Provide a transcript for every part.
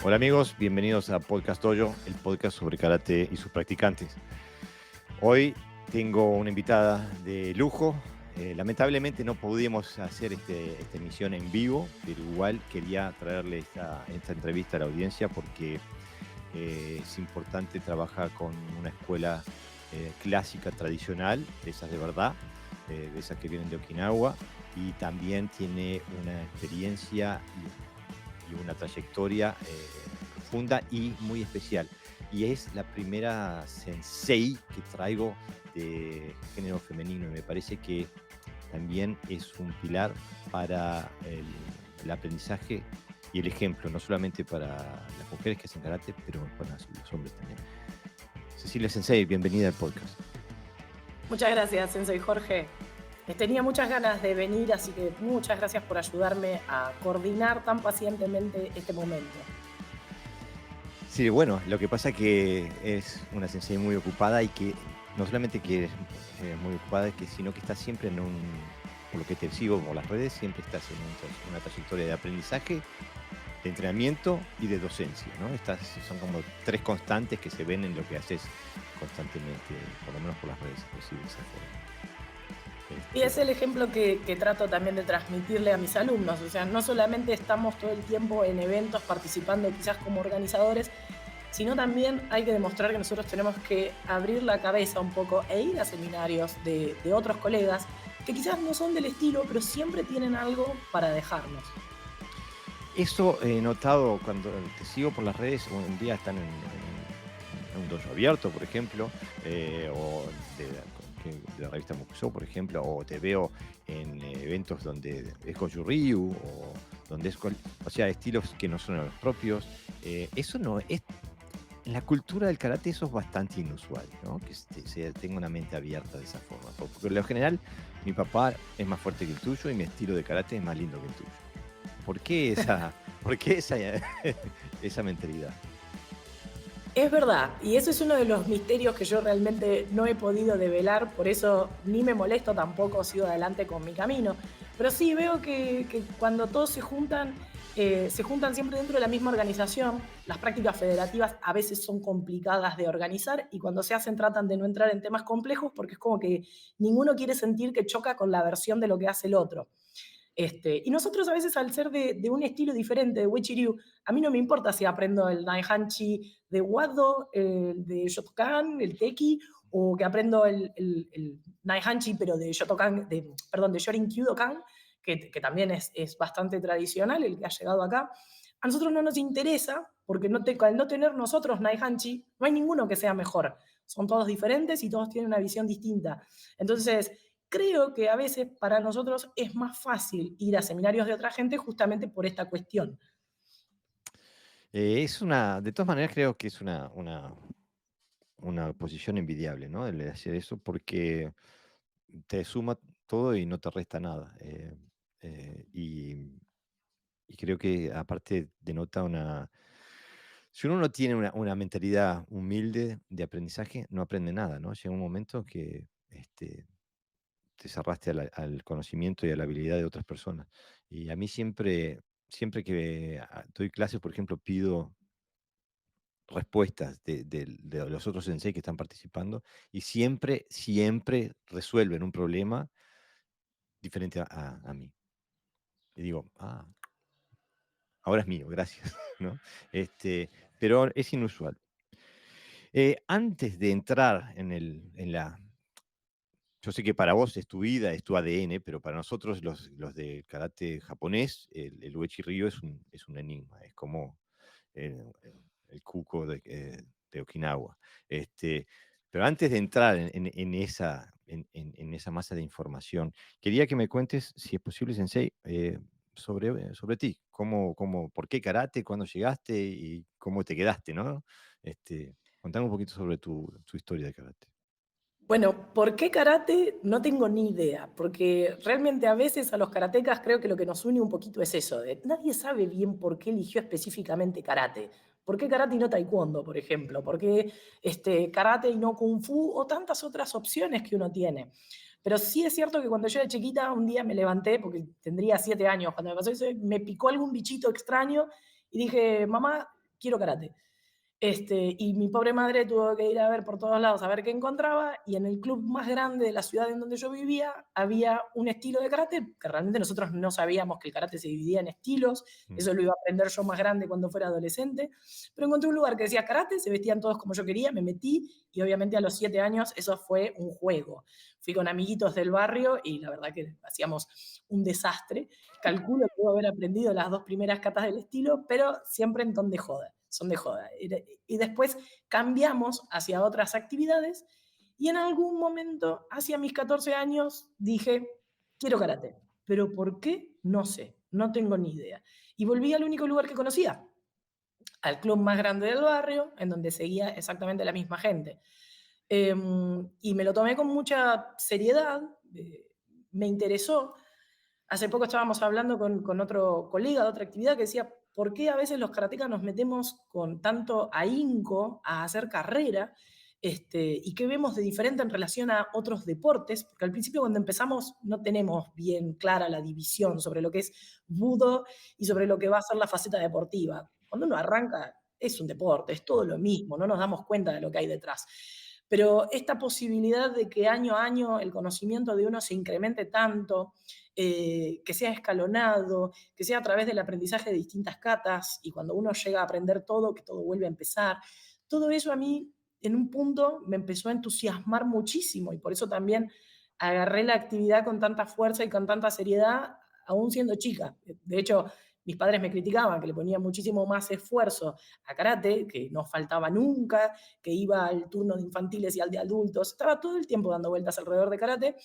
Hola amigos, bienvenidos a Podcast Dojo, el podcast sobre karate y sus practicantes. Hoy tengo una invitada de lujo. Lamentablemente no pudimos hacer esta emisión en vivo, pero igual quería traerle esta entrevista a la audiencia porque es importante trabajar con una escuela clásica, tradicional, de esas de verdad, de esas que vienen de Okinawa, y también tiene una experiencia y una trayectoria profunda y muy especial. Y es la primera sensei que traigo de género femenino y me parece que también es un pilar para el aprendizaje y el ejemplo, no solamente para las mujeres que hacen karate, pero para los hombres también. Cecilia Sensei, bienvenida al podcast. Muchas gracias, Sensei Jorge. Tenía muchas ganas de venir, así que muchas gracias por ayudarme a coordinar tan pacientemente este momento. Sí, bueno, lo que pasa es que es una sensei muy ocupada y que no solamente que es muy ocupada, sino que está siempre por lo que te sigo por las redes, siempre estás en una trayectoria de aprendizaje, de entrenamiento y de docencia, ¿no? Son como tres constantes que se ven en lo que haces constantemente, por lo menos por las redes, por decirlo de esa forma. Y es el ejemplo que trato también de transmitirle a mis alumnos. O sea, no solamente estamos todo el tiempo en eventos participando quizás como organizadores, sino también hay que demostrar que nosotros tenemos que abrir la cabeza un poco e ir a seminarios de otros colegas que quizás no son del estilo, pero siempre tienen algo para dejarnos. Eso he notado cuando te sigo por las redes, un día están en un dojo abierto, por ejemplo, o de la revista Musou, por ejemplo, o te veo en eventos donde es Goju Ryu, o donde o sea, estilos que no son los propios. Eso no es. En la cultura del karate eso es bastante inusual, ¿no? Que tenga una mente abierta de esa forma. Porque en lo general, mi papá es más fuerte que el tuyo y mi estilo de karate es más lindo que el tuyo. ¿Por qué esa mentalidad? Es verdad, y eso es uno de los misterios que yo realmente no he podido develar, por eso ni me molesto tampoco, sigo adelante con mi camino. Pero sí veo que cuando todos se juntan siempre dentro de la misma organización. Las prácticas federativas a veces son complicadas de organizar y cuando se hacen tratan de no entrar en temas complejos porque es como que ninguno quiere sentir que choca con la versión de lo que hace el otro. Y nosotros a veces al ser de un estilo diferente, de Wichiryu, a mí no me importa si aprendo el Naihanchi de Wado, el de Shotokan, el Teki, o que aprendo el Naihanchi, pero de Shotokan, perdón, de Shorin Kyudokan, que también es bastante tradicional, el que ha llegado acá. A nosotros no nos interesa, porque al no tener nosotros Naihanchi, no hay ninguno que sea mejor. Son todos diferentes y todos tienen una visión distinta. Entonces, creo que a veces para nosotros es más fácil ir a seminarios de otra gente justamente por esta cuestión. De todas maneras creo que es una posición envidiable, ¿no? El hacer eso porque te suma todo y no te resta nada. Eh, y, y creo que aparte denota si uno no tiene una mentalidad humilde de aprendizaje, no aprende nada, ¿no? Llega un momento que te cerraste al conocimiento y a la habilidad de otras personas. Y a mí siempre que doy clases, por ejemplo, pido respuestas de los otros sensei que están participando y siempre resuelven un problema diferente a mí. Y digo, ahora es mío, gracias, ¿no? Pero es inusual. Antes de entrar yo sé que para vos es tu vida, es tu ADN, pero para nosotros los de karate japonés, el Uechi Ryu es un enigma, es como el Kuko de Okinawa. Pero antes de entrar en esa masa de información, quería que me cuentes, si es posible, Sensei, sobre ti. ¿Por qué karate? ¿Cuándo llegaste? Y cómo te quedaste, ¿no? Contame un poquito sobre tu historia de karate. Bueno, ¿por qué karate? No tengo ni idea, porque realmente a veces a los karatecas creo que lo que nos une un poquito es eso, de nadie sabe bien por qué eligió específicamente karate. ¿Por qué karate y no taekwondo, por ejemplo? ¿Por qué karate y no kung fu? O tantas otras opciones que uno tiene. Pero sí es cierto que cuando yo era chiquita, un día me levanté, porque tendría 7 años cuando me pasó eso, me picó algún bichito extraño y dije, mamá, quiero karate. Y mi pobre madre tuvo que ir a ver por todos lados a ver qué encontraba, y en el club más grande de la ciudad en donde yo vivía había un estilo de karate, que realmente nosotros no sabíamos que el karate se dividía en estilos, Mm. eso lo iba a aprender yo más grande cuando fuera adolescente, pero encontré un lugar que decía karate, se vestían todos como yo quería, me metí, y obviamente a los 7 años eso fue un juego. Fui con amiguitos del barrio y la verdad que hacíamos un desastre. Calculo que debo haber aprendido las 2 primeras catas del estilo, pero siempre en ton de joda, son de joda. Y después cambiamos hacia otras actividades, y en algún momento, hacia mis 14 años, dije: "Quiero karate". Pero ¿por qué? No sé, no tengo ni idea. Y volví al único lugar que conocía, al club más grande del barrio, en donde seguía exactamente la misma gente. Y me lo tomé con mucha seriedad, me interesó. Hace poco estábamos hablando con otro colega de otra actividad que decía, ¿por qué a veces los karatecas nos metemos con tanto ahínco a hacer carrera? ¿Y qué vemos de diferente en relación a otros deportes? Porque al principio cuando empezamos no tenemos bien clara la división sobre lo que es budo y sobre lo que va a ser la faceta deportiva. Cuando uno arranca es un deporte, es todo lo mismo, no nos damos cuenta de lo que hay detrás. Pero esta posibilidad de que año a año el conocimiento de uno se incremente tanto, que sea escalonado, que sea a través del aprendizaje de distintas catas, y cuando uno llega a aprender todo, que todo vuelve a empezar. Todo eso a mí en un punto me empezó a entusiasmar muchísimo, y por eso también agarré la actividad con tanta fuerza y con tanta seriedad, aún siendo chica. De hecho, mis padres me criticaban que le ponía muchísimo más esfuerzo a karate, que no faltaba nunca, que iba al turno de infantiles y al de adultos, estaba todo el tiempo dando vueltas alrededor de karate,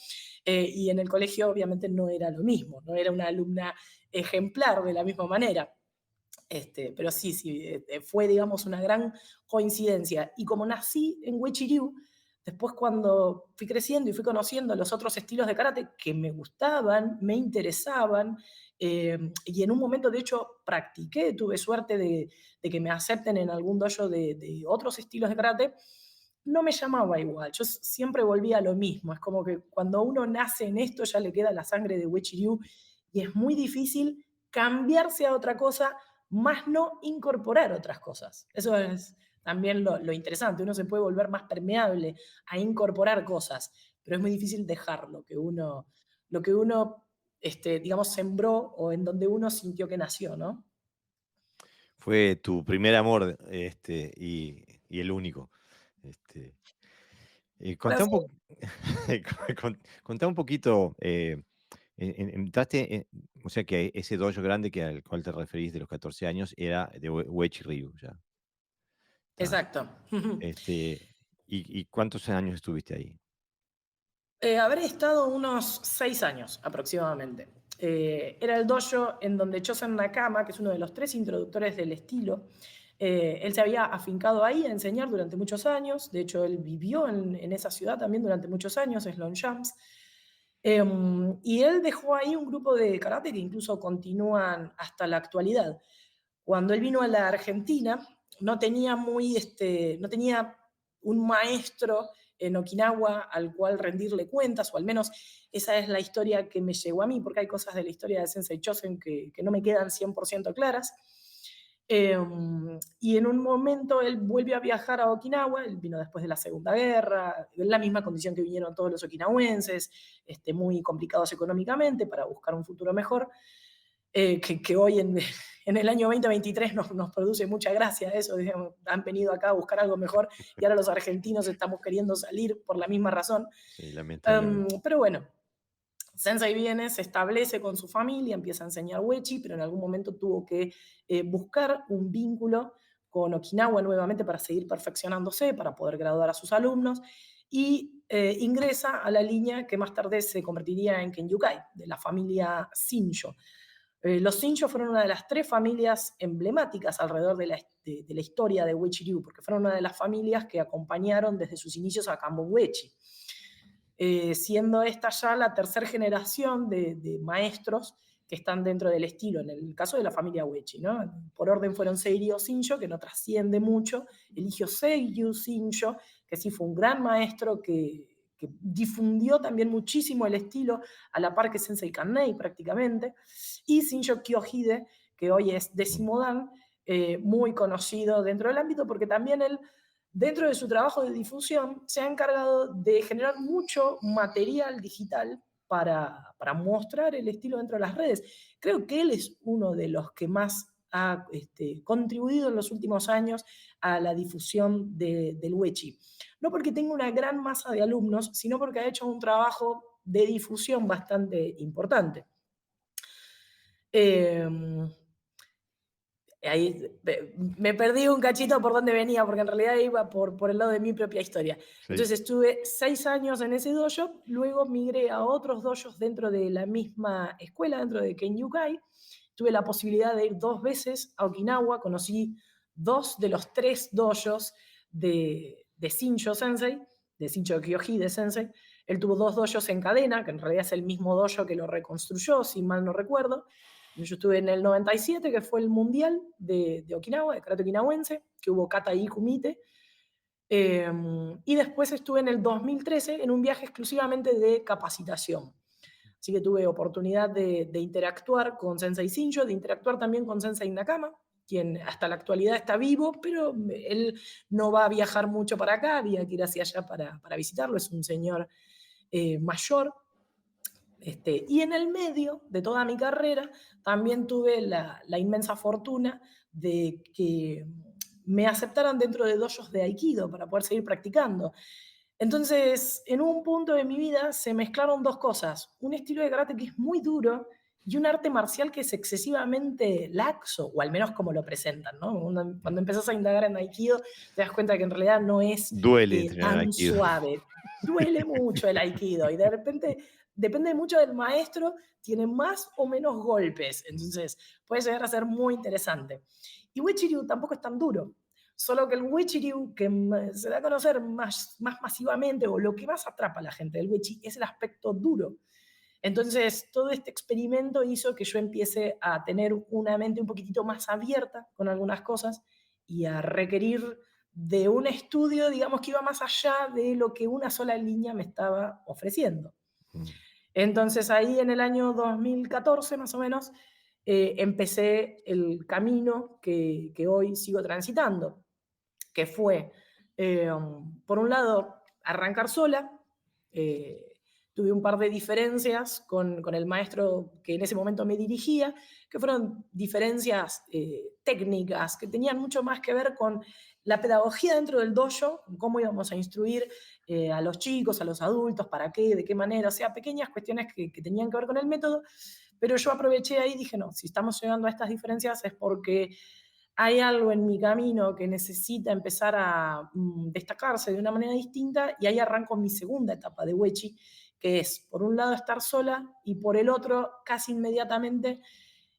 y en el colegio obviamente no era lo mismo, no era una alumna ejemplar de la misma manera. Pero sí, sí, fue, digamos, una gran coincidencia. Y como nací en Huechiriu, después cuando fui creciendo y fui conociendo los otros estilos de karate que me gustaban, me interesaban, y en un momento, de hecho, practiqué, tuve suerte de que me acepten en algún dojo de otros estilos de karate, no me llamaba igual. Yo siempre volvía a lo mismo. Es como que cuando uno nace en esto ya le queda la sangre de Huechiriu, y es muy difícil cambiarse a otra cosa, más no incorporar otras cosas. Eso es también lo interesante. Uno se puede volver más permeable a incorporar cosas, pero es muy difícil dejar lo que uno digamos, sembró, o en donde uno sintió que nació, ¿no? Fue tu primer amor, y el único. Este, contá un Frase. po contá un poquito, entraste o sea, que ese dojo grande que al cual te referís de los 14 años era de Uechi Ryu, ya, está. Exacto. ¿Y cuántos años estuviste ahí? Habré estado unos 6 años aproximadamente. Era el dojo en donde Chosen Nakama, que es uno de los 3 introductores del estilo, él se había afincado ahí a enseñar durante muchos años. De hecho, él vivió en esa ciudad también durante muchos años, es Longchamps. Y él dejó ahí un grupo de karate que incluso continúan hasta la actualidad. Cuando él vino a la Argentina, no tenía un maestro en Okinawa al cual rendirle cuentas, o al menos esa es la historia que me llegó a mí, porque hay cosas de la historia de Sensei Chosen que no me quedan 100% claras. Y en un momento él vuelve a viajar a Okinawa, él vino después de la Segunda Guerra, en la misma condición que vinieron todos los okinawenses, muy complicados económicamente, para buscar un futuro mejor, que hoy en el año 2023 nos produce mucha gracia eso, digamos, han venido acá a buscar algo mejor, y ahora los argentinos estamos queriendo salir por la misma razón. Sí, lamentablemente. Pero bueno, Sensei viene, se establece con su familia, empieza a enseñar Wechi, pero en algún momento tuvo que buscar un vínculo con Okinawa nuevamente para seguir perfeccionándose, para poder graduar a sus alumnos, y ingresa a la línea que más tarde se convertiría en Kenyukai, de la familia Shinjo. Los Shinjo fueron una de las 3 familias emblemáticas alrededor de la historia de Uechi-ryu, porque fueron una de las familias que acompañaron desde sus inicios a Kambon Uechi, siendo esta ya la tercera generación de maestros que están dentro del estilo, en el caso de la familia Uechi, ¿no? Por orden fueron Seiryo Shinjo, que no trasciende mucho, Eligio Seiryu Shinjo, que sí fue un gran maestro que difundió también muchísimo el estilo, a la par que Sensei Kannei prácticamente, y Shinjo Kyohide, que hoy es Mm. décimo dan, muy conocido dentro del ámbito, porque también él, dentro de su trabajo de difusión, se ha encargado de generar mucho material digital para mostrar el estilo dentro de las redes. Creo que él es uno de los que más ha contribuido en los últimos años a la difusión del Wechi. No porque tenga una gran masa de alumnos, sino porque ha hecho un trabajo de difusión bastante importante. Eh, Ahí me perdí un cachito por dónde venía, porque en realidad iba por el lado de mi propia historia. Sí. Entonces estuve 6 años en ese dojo, luego migré a otros dojos dentro de la misma escuela, dentro de Kenyukai. Tuve la posibilidad de ir 2 veces a Okinawa, conocí 2 de los 3 dojos de Shinjo Sensei, de Shinjo Kyohide Sensei. Él tuvo 2 dojos en cadena, que en realidad es el mismo dojo que lo reconstruyó, si mal no recuerdo. Yo estuve en el 97, que fue el mundial de Okinawa, de karate okinawense, que hubo kata y kumite. Y después estuve en el 2013 en un viaje exclusivamente de capacitación. Así que tuve oportunidad de interactuar con Sensei Shinjo, de interactuar también con Sensei Nakama, quien hasta la actualidad está vivo, pero él no va a viajar mucho para acá, había que ir hacia allá para visitarlo, es un señor mayor. Y en el medio de toda mi carrera también tuve la inmensa fortuna de que me aceptaran dentro de dojos de Aikido para poder seguir practicando. Entonces, en un punto de mi vida se mezclaron dos cosas, un estilo de karate que es muy duro y un arte marcial que es excesivamente laxo, o al menos como lo presentan, ¿no? Cuando empezás a indagar en Aikido, te das cuenta que en realidad no es Duele entrenar tan Aikido. suave. Duele mucho el Aikido y de repente depende mucho del maestro, tiene más o menos golpes, entonces puede llegar a ser muy interesante. Y Wichiryu tampoco es tan duro, solo que el Wichiryu que se da a conocer más masivamente, o lo que más atrapa a la gente del Wichi, es el aspecto duro. Entonces, todo este experimento hizo que yo empiece a tener una mente un poquitito más abierta con algunas cosas y a requerir de un estudio, digamos, que iba más allá de lo que una sola línea me estaba ofreciendo. Mm. Entonces ahí en el año 2014 más o menos empecé el camino que hoy sigo transitando, que fue, por un lado, arrancar sola. eh, Tuve un par de diferencias con el maestro que en ese momento me dirigía, que fueron diferencias técnicas, que tenían mucho más que ver con la pedagogía dentro del dojo, cómo íbamos a instruir a los chicos, a los adultos, para qué, de qué manera, o sea, pequeñas cuestiones que tenían que ver con el método, pero yo aproveché ahí y dije, no, si estamos llegando a estas diferencias es porque hay algo en mi camino que necesita empezar a destacarse de una manera distinta, y ahí arranco mi segunda etapa de Wechi, que es, por un lado, estar sola, y por el otro, casi inmediatamente,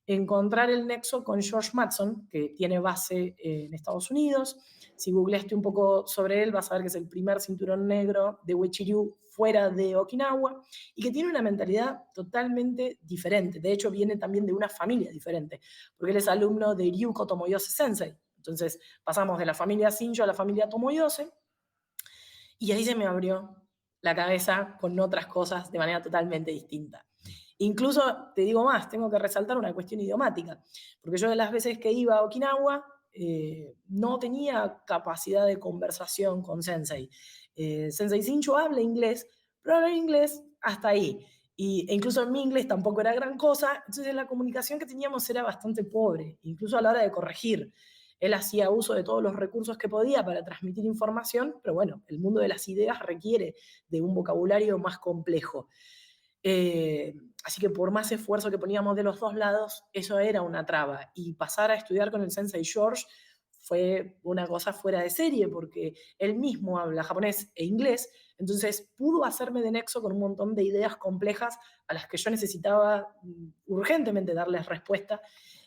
encontrar el nexo con George Mattson, que tiene base en Estados Unidos. Si googleaste un poco sobre él, vas a ver que es el primer cinturón negro de Uechi-ryu fuera de Okinawa, y que tiene una mentalidad totalmente diferente. De hecho, viene también de una familia diferente, porque él es alumno de Ryuko Tomoyose Sensei. Entonces, pasamos de la familia Shinjo a la familia Tomoyose, y ahí se me abrió la cabeza con otras cosas de manera totalmente distinta. Incluso, te digo más, tengo que resaltar una cuestión idiomática, porque yo de las veces que iba a Okinawa no tenía capacidad de conversación con Sensei. Sensei Shinjo habla inglés, pero habla inglés hasta ahí. E incluso en mi inglés tampoco era gran cosa, entonces la comunicación que teníamos era bastante pobre, incluso a la hora de corregir. Él hacía uso de todos los recursos que podía para transmitir información, pero bueno, el mundo de las ideas requiere de un vocabulario más complejo. Así que por más esfuerzo que poníamos de los dos lados, eso era una traba. Y pasar a estudiar con el Sensei George fue una cosa fuera de serie, porque él mismo habla japonés e inglés, entonces pudo hacerme de nexo con un montón de ideas complejas a las que yo necesitaba urgentemente darles respuesta.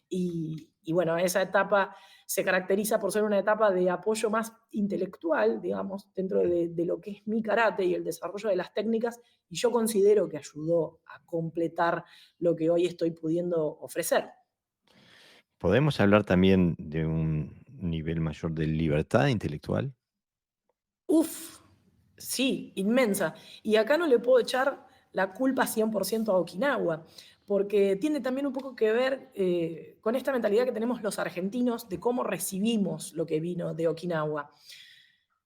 Y bueno, esa etapa se caracteriza por ser una etapa de apoyo más intelectual, digamos, dentro de lo que es mi karate y el desarrollo de las técnicas, y yo considero que ayudó a completar lo que hoy estoy pudiendo ofrecer. ¿Podemos hablar también de un nivel mayor de libertad intelectual? Uf, sí, inmensa. Y acá no le puedo echar la culpa 100% a Okinawa, porque tiene también un poco que ver con esta mentalidad que tenemos los argentinos de cómo recibimos lo que vino de Okinawa.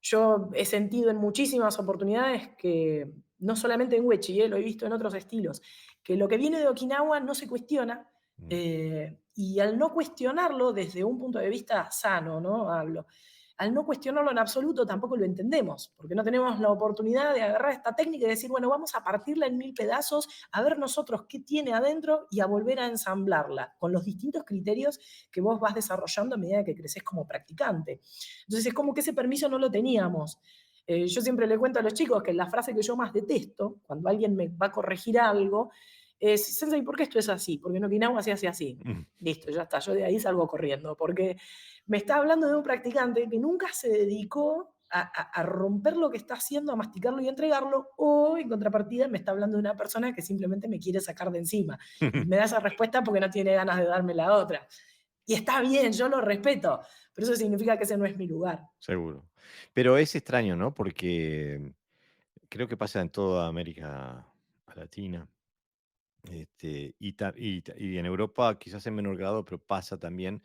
Yo he sentido en muchísimas oportunidades que, no solamente en Uechi, lo he visto en otros estilos, que lo que viene de Okinawa no se cuestiona, Mm. y al no cuestionarlo desde un punto de vista sano, ¿no? Hablo. Al no cuestionarlo en absoluto, tampoco lo entendemos, porque no tenemos la oportunidad de agarrar esta técnica y decir, bueno, vamos a partirla en mil pedazos, a ver nosotros qué tiene adentro y a volver a ensamblarla con los distintos criterios que vos vas desarrollando a medida que creces como practicante. Entonces es como que ese permiso no lo teníamos. Yo siempre le cuento a los chicos que la frase que yo más detesto, cuando alguien me va a corregir algo, es, Sensei, ¿por qué esto es así? Porque en Okinawa se hace así. Mm. Listo, ya está, yo de ahí salgo corriendo, porque me está hablando de un practicante que nunca se dedicó a romper lo que está haciendo, a masticarlo y entregarlo, o en contrapartida me está hablando de una persona que simplemente me quiere sacar de encima. Y me da esa respuesta porque no tiene ganas de darme la otra. Y está bien, yo lo respeto, pero eso significa que ese no es mi lugar. Seguro. Pero es extraño, ¿no? Porque creo que pasa en toda América Latina. Y en Europa quizás en menor grado, pero pasa también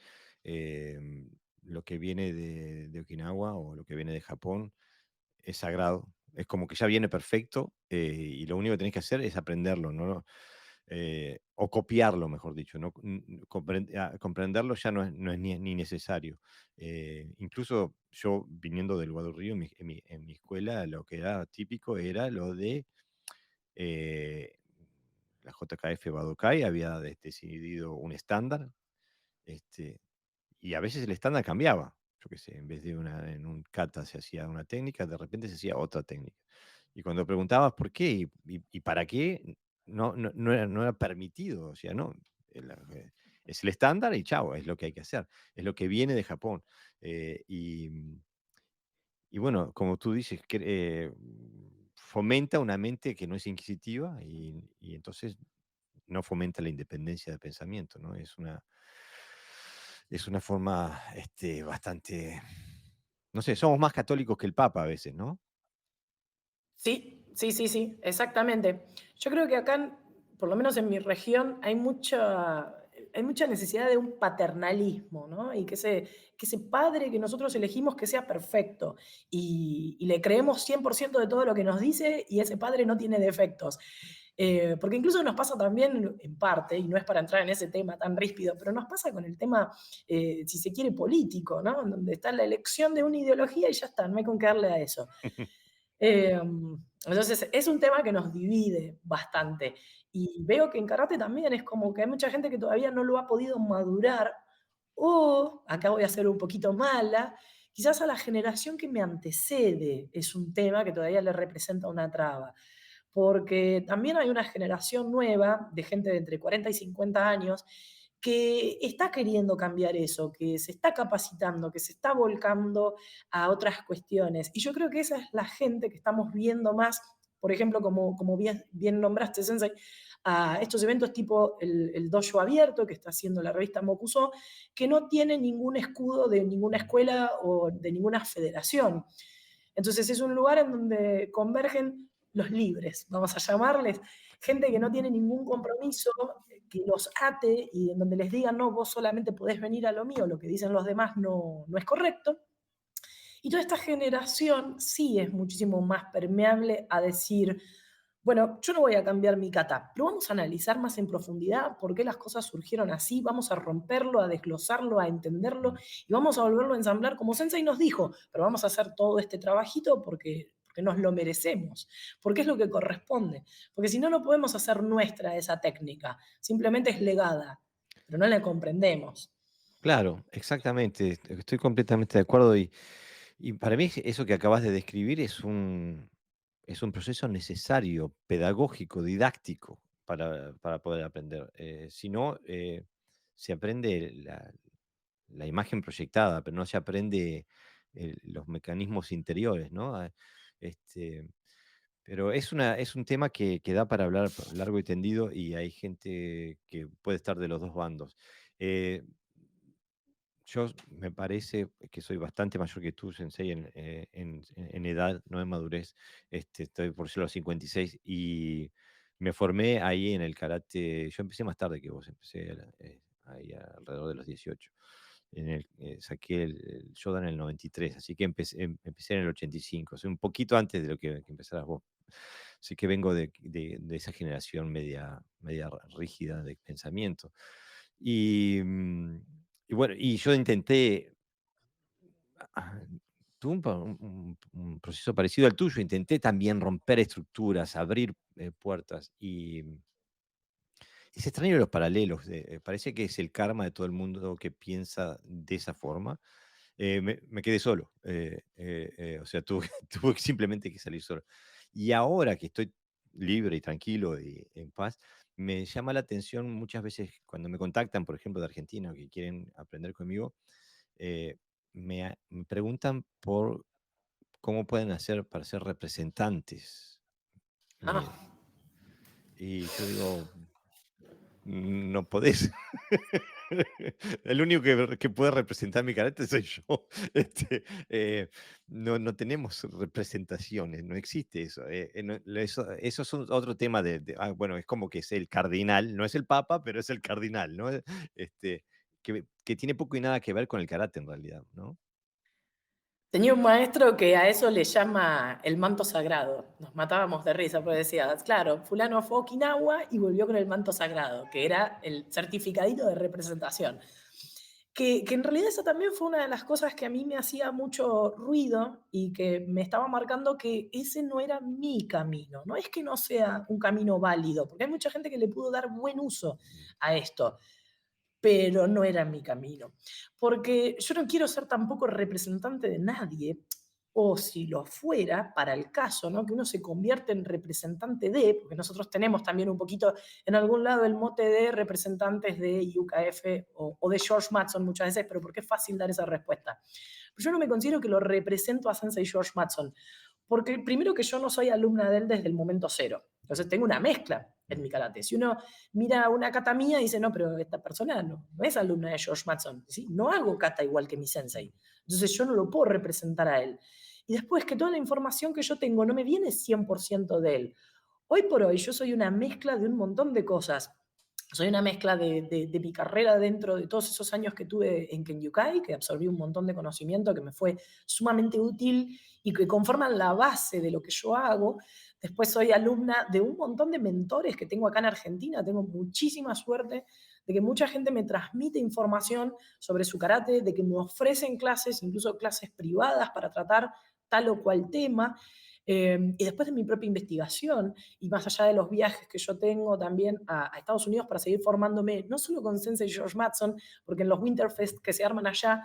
lo que viene de Okinawa o lo que viene de Japón es sagrado. Es como que ya viene perfecto y lo único que tenés que hacer es aprenderlo, ¿no? O copiarlo, mejor dicho, ¿no? Comprenderlo ya no es ni necesario. Incluso yo, viniendo del Guado Río, en mi escuela, lo que era típico era lo de eh, la JKF Badokai había decidido un estándar, este, y a veces el estándar cambiaba. Yo qué sé, en vez de en un kata se hacía una técnica, de repente se hacía otra técnica. Y cuando preguntabas por qué y para qué, no era permitido. O sea, no. Es el estándar y chao, es lo que hay que hacer. Es lo que viene de Japón. Y bueno, como tú dices, fomenta una mente que no es inquisitiva y entonces no fomenta la independencia de pensamiento, ¿no? Es una forma bastante, no sé, somos más católicos que el Papa a veces, ¿no? Sí, sí, sí, sí, exactamente. Yo creo que acá, por lo menos en mi región, hay mucha necesidad de un paternalismo, ¿no? Y que ese padre que nosotros elegimos que sea perfecto y le creemos 100% de todo lo que nos dice y ese padre no tiene defectos. Porque incluso nos pasa también, en parte, y no es para entrar en ese tema tan ríspido, pero nos pasa con el tema, si se quiere, político, ¿no? En donde está la elección de una ideología y ya está, no hay con qué darle a eso. Entonces, es un tema que nos divide bastante. Y veo que en karate también es como que hay mucha gente que todavía no lo ha podido madurar, o, acá voy a ser un poquito mala, quizás a la generación que me antecede es un tema que todavía le representa una traba. Porque también hay una generación nueva de gente de entre 40 y 50 años que está queriendo cambiar eso, que se está capacitando, que se está volcando a otras cuestiones. Y yo creo que esa es la gente que estamos viendo más, por ejemplo, como bien nombraste, Sensei, a estos eventos tipo el dojo abierto que está haciendo la revista Mokuso, que no tiene ningún escudo de ninguna escuela o de ninguna federación. Entonces es un lugar en donde convergen los libres, vamos a llamarles, gente que no tiene ningún compromiso, que los ate y en donde les digan, no, vos solamente podés venir a lo mío, lo que dicen los demás no es correcto. Y toda esta generación sí es muchísimo más permeable a decir, bueno, yo no voy a cambiar mi kata, pero vamos a analizar más en profundidad por qué las cosas surgieron así, vamos a romperlo, a desglosarlo, a entenderlo Mm. y vamos a volverlo a ensamblar como Sensei nos dijo, pero vamos a hacer todo este trabajito porque nos lo merecemos, porque es lo que corresponde, porque si no, no podemos hacer nuestra esa técnica, simplemente es legada, pero no la comprendemos. Claro, exactamente. Estoy completamente de acuerdo y para mí eso que acabas de describir es un proceso necesario, pedagógico, didáctico para poder aprender. Si no, se aprende la imagen proyectada, pero no se aprende los mecanismos interiores, ¿no? Este, pero es un tema que da para hablar largo y tendido y hay gente que puede estar de los dos bandos. Eh, yo me parece que soy bastante mayor que tú, Sensei, en edad, no en madurez. Estoy por ser los 56 y seis Me formé ahí en el karate. Yo empecé más tarde que vos, empecé ahí alrededor de los 18. Saqué el Shodan en el 93, así que empecé en el 85, o sea, un poquito antes de lo que empezaras vos. Así que vengo de esa generación media rígida de pensamiento. Y, y bueno, y yo intenté, ah, tuve un proceso parecido al tuyo, intenté también romper estructuras, abrir puertas y es extraño los paralelos, parece que es el karma de todo el mundo que piensa de esa forma. Me quedé solo, o sea, tuve tuve simplemente que salir solo. Y ahora que estoy libre y tranquilo y en paz, me llama la atención muchas veces cuando me contactan, por ejemplo, de Argentina, o que quieren aprender conmigo, me preguntan por cómo pueden hacer para ser representantes. Ah, Eh, y yo digo, no podés. El único que puede representar mi carácter soy yo. Este, no tenemos representaciones, no existe eso. Eso es otro tema bueno, es como que es el cardinal, no es el papa, pero es el cardinal, ¿no? Este, que tiene poco y nada que ver con el carácter en realidad, ¿no? tenía un maestro que a eso le llama el manto sagrado. Nos matábamos de risa, porque decía, claro, fulano fue a Okinawa y volvió con el manto sagrado, que era el certificadito de representación. Que en realidad esa también fue una de las cosas que a mí me hacía mucho ruido y que me estaba marcando que ese no era mi camino. No es que no sea un camino válido, porque hay mucha gente que le pudo dar buen uso a esto, pero no era mi camino. Porque yo no quiero ser tampoco representante de nadie, o si lo fuera, para el caso, ¿no? Que uno se convierte en representante de, porque nosotros tenemos también un poquito en algún lado el mote de representantes de UKF o de George Mattson muchas veces, pero porque es fácil dar esa respuesta. Pero yo no me considero que lo represento a Sensei George Mattson, porque primero que yo no soy alumna de él desde el momento cero. Entonces tengo una mezcla en Mm, mi karate. Si uno mira una kata mía y dice, no, pero esta persona no es alumna de George Mattson. ¿Sí? No hago kata igual que mi mm, sensei. Entonces yo no lo puedo representar a él. Y después que toda la información que yo tengo no me viene 100% de él. Hoy por hoy yo soy una mezcla de un montón de cosas. Soy una mezcla de mi carrera dentro de todos esos años que tuve en Kenyukai, que absorbí un montón de conocimiento que me fue sumamente útil y que conforman la base de lo que yo hago. Después soy alumna de un montón de mentores que tengo acá en Argentina. Tengo muchísima suerte de que mucha gente me transmite información sobre su karate, de que me ofrecen clases, incluso clases privadas para tratar tal o cual tema. Y después de mi propia investigación, y más allá de los viajes que yo tengo también a Estados Unidos para seguir formándome, no solo con Sensei George Mattson, porque en los Winterfest que se arman allá,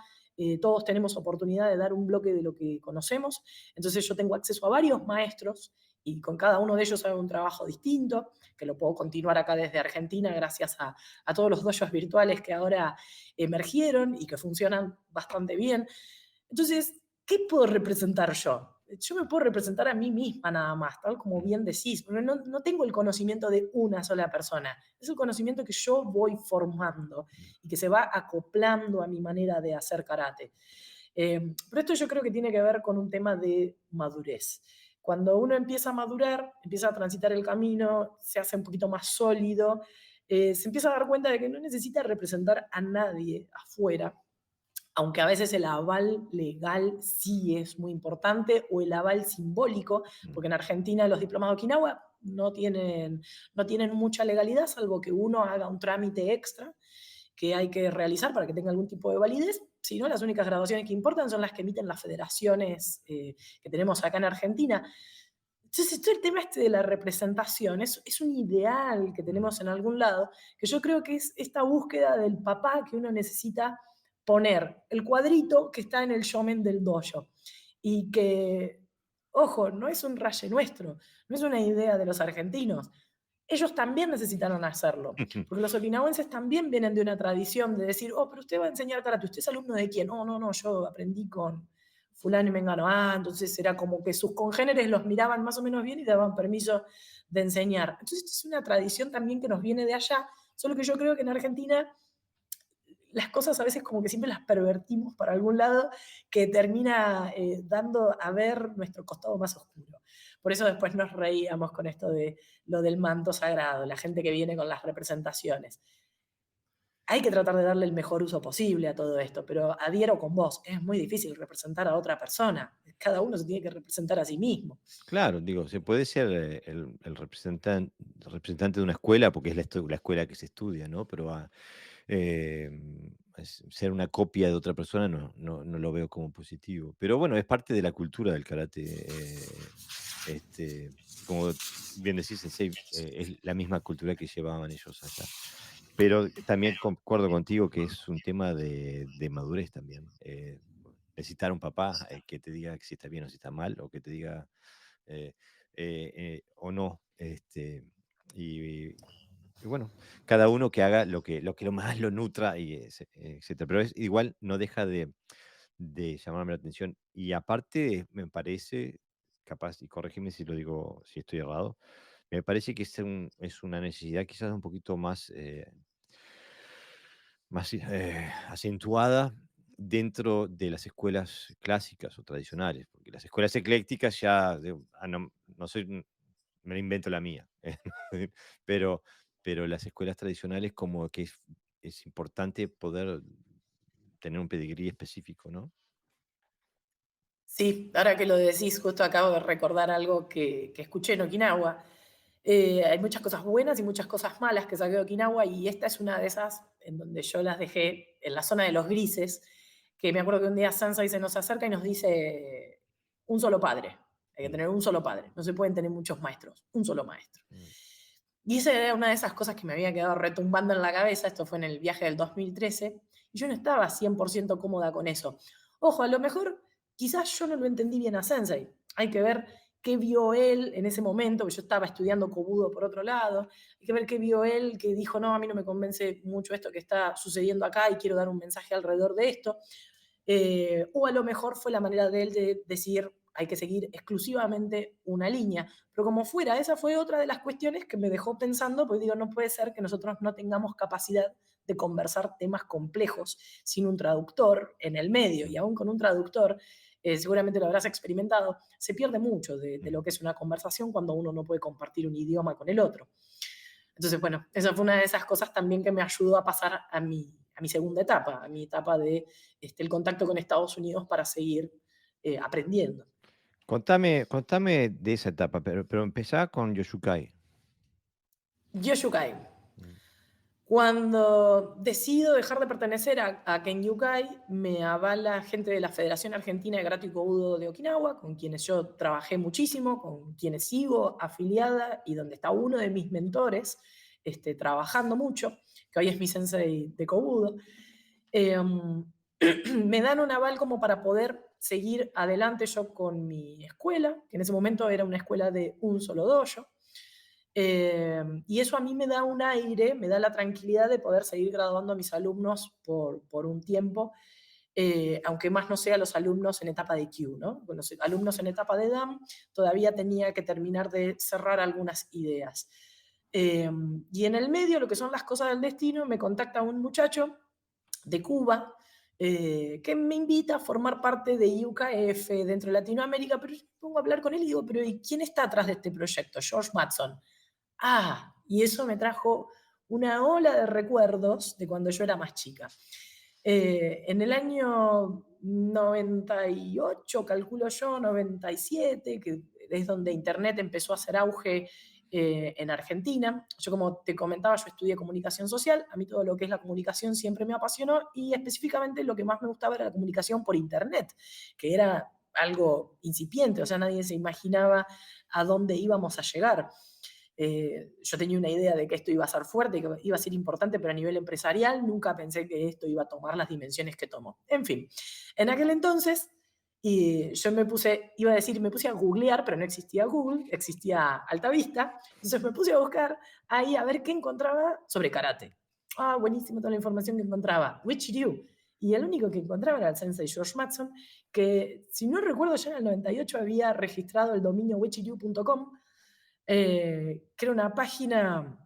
todos tenemos oportunidad de dar un bloque de lo que conocemos. Entonces yo tengo acceso a varios maestros y con cada uno de ellos hago un trabajo distinto, que lo puedo continuar acá desde Argentina gracias a todos los dojos virtuales que ahora emergieron y que funcionan bastante bien. Entonces, ¿qué puedo representar yo? Yo me puedo representar a mí misma nada más, tal como mm, bien decís. No tengo el conocimiento de una sola persona. Es el conocimiento que yo voy formando mm, y que se va acoplando a mi manera de hacer karate. Pero esto yo creo que tiene que ver con un tema de madurez. Cuando uno empieza a madurar, empieza a transitar el camino, se hace un poquito más sólido, se empieza a dar cuenta de que no necesita representar a nadie afuera, aunque a veces el aval legal sí es muy importante, o el aval simbólico, mm, porque en Argentina los diplomados de Okinawa no tienen mucha legalidad, salvo que uno haga un trámite extra que hay que realizar para que tenga algún tipo de validez. Si no, las únicas graduaciones que importan son las que emiten las federaciones que tenemos acá en Argentina. Entonces, todo el tema este de la representación es un ideal que mm, tenemos en algún lado, que yo creo que es esta búsqueda del papá que uno necesita poner el cuadrito que está en el shomen del dojo. Y que, ojo, no es un raye nuestro, no es una idea de los argentinos. Ellos también necesitaron hacerlo, porque los okinawenses también vienen de una tradición de decir, oh, pero usted va a enseñar karate, ¿usted es alumno de quién? No, no, no, yo aprendí con fulano y mengano. Ah, entonces era como que sus congéneres los miraban más o menos bien y daban permiso de enseñar. Entonces, esto es una tradición también que nos viene de allá, solo que yo creo que en Argentina las cosas a veces como que siempre las pervertimos para algún lado que termina dando a ver nuestro costado más oscuro. Por eso después nos reíamos con esto de lo del manto sagrado, la gente que viene con las representaciones. Hay que tratar de darle el mejor uso posible a todo esto, pero adhiero con vos, es muy difícil representar a otra persona. Cada uno se tiene que representar a sí mismo. Claro, digo, se puede ser el representante de una escuela, porque es la escuela que se estudia, ¿no? Pero ser una copia de otra persona no lo veo como positivo. Pero bueno, es parte de la cultura del karate. Como bien decís, Sensei, es la misma cultura que llevaban ellos allá. Pero también concuerdo contigo que es un tema de madurez también. Necesitar un papá que te diga si está bien o si está mal, o que te diga eh, o no. Y, y bueno, cada uno que haga lo más lo nutra, etcétera. Pero igual no deja de llamarme la atención. Y aparte, me parece, capaz, y corrígeme si lo digo, si estoy errado, me parece que es una necesidad quizás un poquito más acentuada dentro de las escuelas clásicas o tradicionales, porque las escuelas eclécticas ya, no soy, me la invento la mía, pero, pero las escuelas tradicionales como que es importante poder tener un pedigrí específico, ¿no? Sí, ahora que lo decís, justo acabo de recordar algo que escuché en Okinawa. Hay muchas cosas buenas y muchas cosas malas que saqué de Okinawa y esta es una de esas en donde yo las dejé en la zona de los grises, que me acuerdo que un día Sansai se nos acerca y nos dice un solo padre. Hay que Mm, tener un solo padre, no se pueden tener muchos maestros, un solo maestro. mm, Y esa era una de esas cosas que me había quedado retumbando en la cabeza, esto fue en el viaje del 2013, y yo no estaba 100% cómoda con eso. Ojo, a lo mejor quizás yo no lo entendí bien a Sensei. Hay que ver qué vio él en ese momento, que yo estaba estudiando Kobudo por otro lado, hay que ver qué vio él que dijo, no, a mí no me convence mucho esto que está sucediendo acá y quiero dar un mensaje alrededor de esto. O a lo mejor fue la manera de él de decir, hay que seguir exclusivamente una línea. Pero como fuera, esa fue otra de las cuestiones que me dejó pensando, porque digo, no puede ser que nosotros no tengamos capacidad de conversar temas complejos sin un traductor en el medio, y mm, aún con un traductor, seguramente lo habrás experimentado, se pierde mucho de lo mm. que es una conversación cuando uno no puede compartir un idioma con el otro. Entonces, bueno, esa fue una de esas cosas también que me ayudó a pasar a mi segunda etapa, a mi etapa de el contacto con Estados Unidos para seguir aprendiendo. Contame de esa etapa, pero empezá con Yoshukai. Yoshukai. Mm, Cuando decido dejar de pertenecer a Kenyukai, me avala gente de la Federación Argentina de Karate y Kobudo de Okinawa, con quienes yo trabajé muchísimo, con quienes sigo afiliada y donde está uno de mis mentores trabajando mucho, que hoy es mi sensei de Kobudo. Eh, Me dan un aval como para poder seguir adelante yo con mi escuela, que en ese momento era una escuela de un solo dojo. Y eso a mí me da un aire, me da la tranquilidad de poder seguir graduando a mis alumnos por un tiempo, aunque más no sea los alumnos en etapa de Q, ¿no? Con los alumnos en etapa de DAM todavía tenía que terminar de cerrar algunas ideas. Y en el medio, lo que son las cosas del destino, me contacta un muchacho de Cuba que me invita a formar parte de IUKF dentro de Latinoamérica, pero yo me pongo a hablar con él y digo, pero ¿y quién está atrás de este proyecto? George Matson. Ah, y eso me trajo una ola de recuerdos de cuando yo era más chica. En el año 98, calculo yo, 97, que es donde Internet empezó a hacer auge en Argentina. Yo, como te comentaba, yo estudié comunicación social, a mí todo lo que es la comunicación siempre me apasionó y específicamente lo que más me gustaba era la comunicación por Internet, que era algo incipiente, o sea, nadie se imaginaba a dónde íbamos a llegar. Yo tenía una idea de que esto iba a ser fuerte, que iba a ser importante, pero a nivel empresarial nunca pensé que esto iba a tomar las dimensiones que tomó. En fin, en aquel entonces, y yo me puse, iba a decir, me puse a googlear, pero no existía Google, existía Altavista, entonces me puse a buscar ahí a ver qué encontraba sobre karate. Ah, buenísimo toda la información que encontraba. Wichiryu. Y el único que encontraba era el sensei George Matson, que si no recuerdo ya en el 98 había registrado el dominio wichiryu.com, que era una página,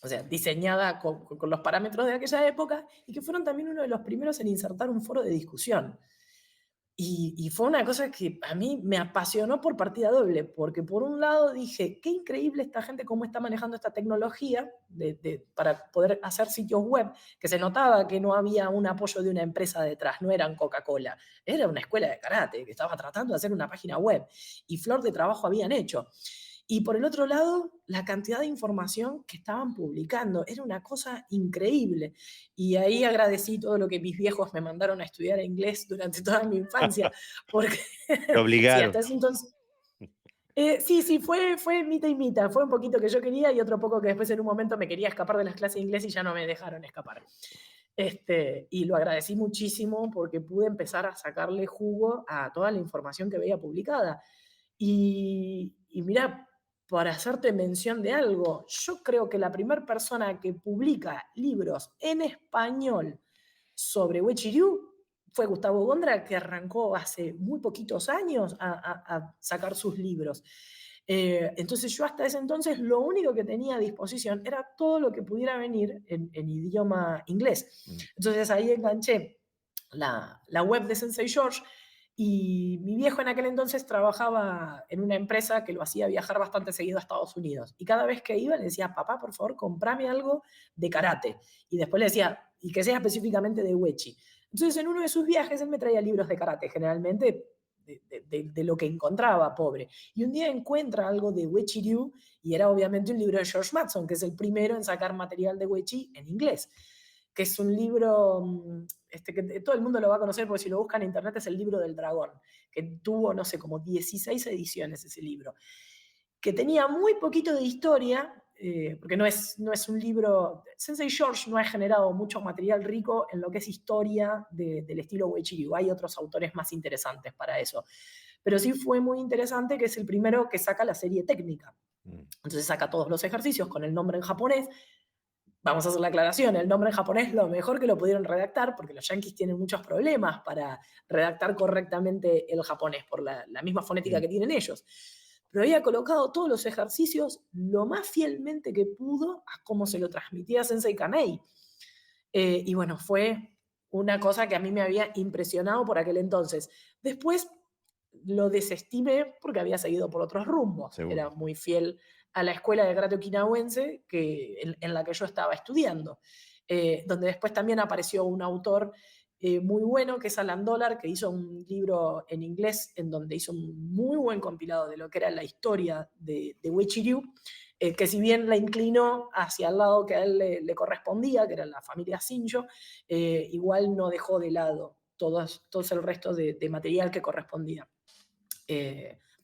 o sea, diseñada con los parámetros de aquella época y que fueron también uno de los primeros en insertar un foro de discusión. Y fue una cosa que a mí me apasionó por partida doble, porque por un lado dije, qué increíble esta gente, cómo está manejando esta tecnología para poder hacer sitios web, que se notaba que no había un apoyo de una empresa detrás, no eran Coca-Cola, era una escuela de karate que estaba tratando de hacer una página web y flor de trabajo habían hecho. Y por el otro lado, la cantidad de información que estaban publicando era una cosa increíble. Y ahí agradecí todo lo que mis viejos me mandaron a estudiar inglés durante toda mi infancia, porque Te sí, obligaron. hasta ese entonces... sí, sí, fue mitad y mitad. Fue un poquito que yo quería y otro poco que después en un momento me quería escapar de las clases de inglés y ya no me dejaron escapar. Y lo agradecí muchísimo porque pude empezar a sacarle jugo a toda la información que veía publicada. Y mira, para hacerte mención de algo, yo creo que la primera persona que publica libros en español sobre Wechiriu fue Gustavo Gondra, que arrancó hace muy poquitos años a sacar sus libros. Entonces yo hasta ese entonces lo único que tenía a disposición era todo lo que pudiera venir en idioma inglés. Entonces ahí enganché la web de Sensei George y mi viejo en aquel entonces trabajaba en una empresa que lo hacía viajar bastante seguido a Estados Unidos. Y cada vez que iba le decía, papá, por favor, comprame algo de karate. Y después le decía, y que sea específicamente de Wechi. Entonces en uno de sus viajes él me traía libros de karate, generalmente de lo que encontraba, pobre. Y un día encuentra algo de Wechi Ryu y era obviamente un libro de George Mattson, que es el primero en sacar material de Wechi en inglés, que es un libro que todo el mundo lo va a conocer porque si lo buscan en internet es el libro del dragón, que tuvo, no sé, como 16 ediciones ese libro, que tenía muy poquito de historia, porque no es un libro... Sensei George no ha generado mucho material rico en lo que es historia del estilo Uechi-Ryu. Hay otros autores más interesantes para eso. Pero sí fue muy interesante que es el primero que saca la serie técnica. Entonces saca todos los ejercicios con el nombre en japonés. Vamos a hacer la aclaración, el nombre en japonés lo mejor que lo pudieron redactar, porque los yanquis tienen muchos problemas para redactar correctamente el japonés, por la misma fonética que tienen ellos. Pero había colocado todos los ejercicios lo más fielmente que pudo a cómo se lo transmitía Sensei Kanei. Y bueno, fue una cosa que a mí me había impresionado por aquel entonces. Después lo desestimé porque había seguido por otros rumbos. Seguro. Era muy fiel a la escuela de karate okinawense en la que yo estaba estudiando, donde después también apareció un autor muy bueno, que es Alan Dollar, que hizo un libro en inglés en donde hizo un muy buen compilado de lo que era la historia de Uechi-Ryu, que si bien la inclinó hacia el lado que a él le correspondía, que era la familia Shinjo, igual no dejó de lado todo el resto de material que correspondía.